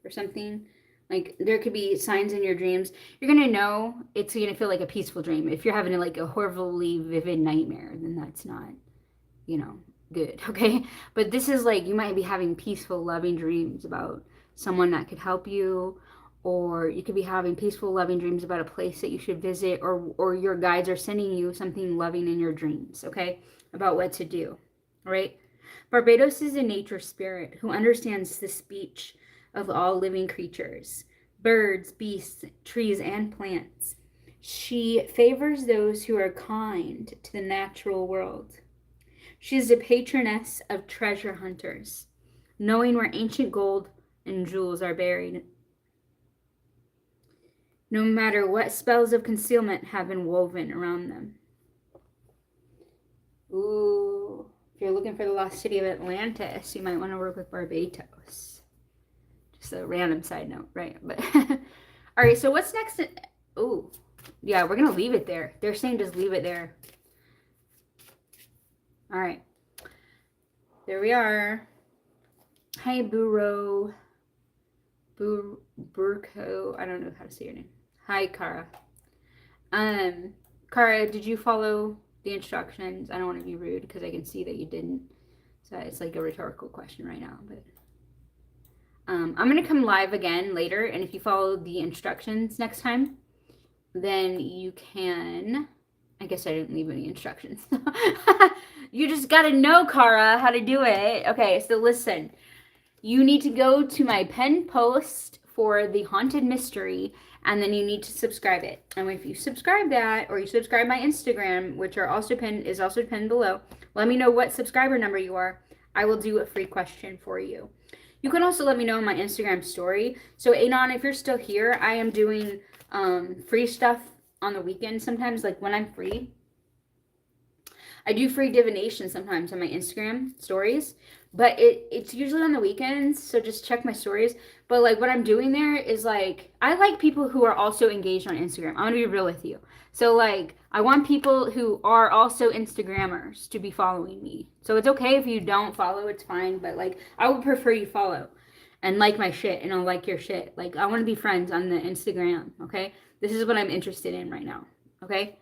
or something. Like, there could be signs in your dreams. You're going to know it's going to feel like a peaceful dream. If you're having like a horribly vivid nightmare, then that's not, you know, good, okay? But this is like, you might be having peaceful, loving dreams about someone that could help you, or you could be having peaceful, loving dreams about a place that you should visit, or your guides are sending you something loving in your dreams, okay? About what to do, all right? Barbados is a nature spirit who understands the speech of all living creatures, birds, beasts, trees, and plants. She favors those who are kind to the natural world. She is the patroness of treasure hunters, knowing where ancient gold and jewels are buried, no matter what spells of concealment have been woven around them. Ooh, if you're looking for the lost city of Atlantis, you might want to work with Barbados. Just a random side note, right? But all right, so what's next? Oh, yeah, we're gonna leave it there. They're saying just leave it there. All right, there we are. Hi, Burro. Burko. I don't know how to say your name. Hi, Kara. Kara, did you follow the instructions? I don't want to be rude because I can see that you didn't. So it's like a rhetorical question right now, but I'm going to come live again later, and if you follow the instructions next time, then you can... I guess I didn't leave any instructions. You just got to know, Cara, how to do it. Okay, so listen. You need to go to my pinned post for the Haunted Mystery, and then you need to subscribe it. And if you subscribe that, or you subscribe my Instagram, which are also is also pinned below, let me know what subscriber number you are. I will do a free question for you. You can also let me know in my Instagram story. So Anon, if you're still here, I am doing free stuff on the weekend sometimes, like when I'm free. I do free divination sometimes on my Instagram stories, but it's usually on the weekends, so just check my stories. But like what I'm doing there is like, I like people who are also engaged on Instagram. I'm gonna be real with you. So like, I want people who are also Instagrammers to be following me. So it's okay if you don't follow, it's fine, but like, I would prefer you follow and like my shit, and I'll like your shit. Like, I want to be friends on the Instagram, okay? This is what I'm interested in right now, okay?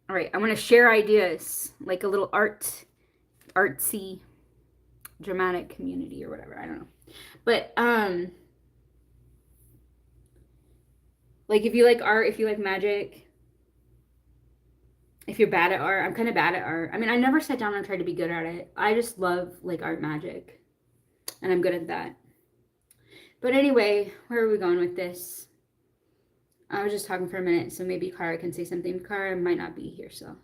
All right, I want to share ideas, like a little artsy, dramatic community or whatever. I don't know. But, like if you like art, if you like magic, if you're bad at art, I'm kind of bad at art. I mean, I never sat down and tried to be good at it. I just love like art magic, and I'm good at that. But anyway, where are we going with this? I was just talking for a minute, so maybe Kara can say something. Kara might not be here, so.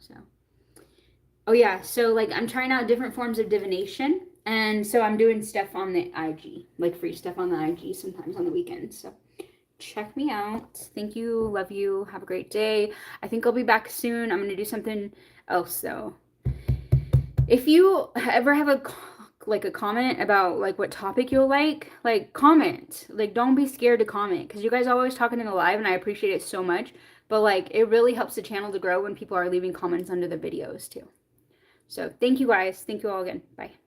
Oh yeah, so like I'm trying out different forms of divination, and so I'm doing stuff on the IG, like free stuff on the IG sometimes on the weekends. So check me out. Thank you, love you, have a great day. I think I'll be back soon. I'm gonna do something else though. If you ever have a comment about like what topic you'll like comment. Like, don't be scared to comment, because you guys are always talking in the live and I appreciate it so much, but like it really helps the channel to grow when people are leaving comments under the videos too. So thank you guys, thank you all again, bye.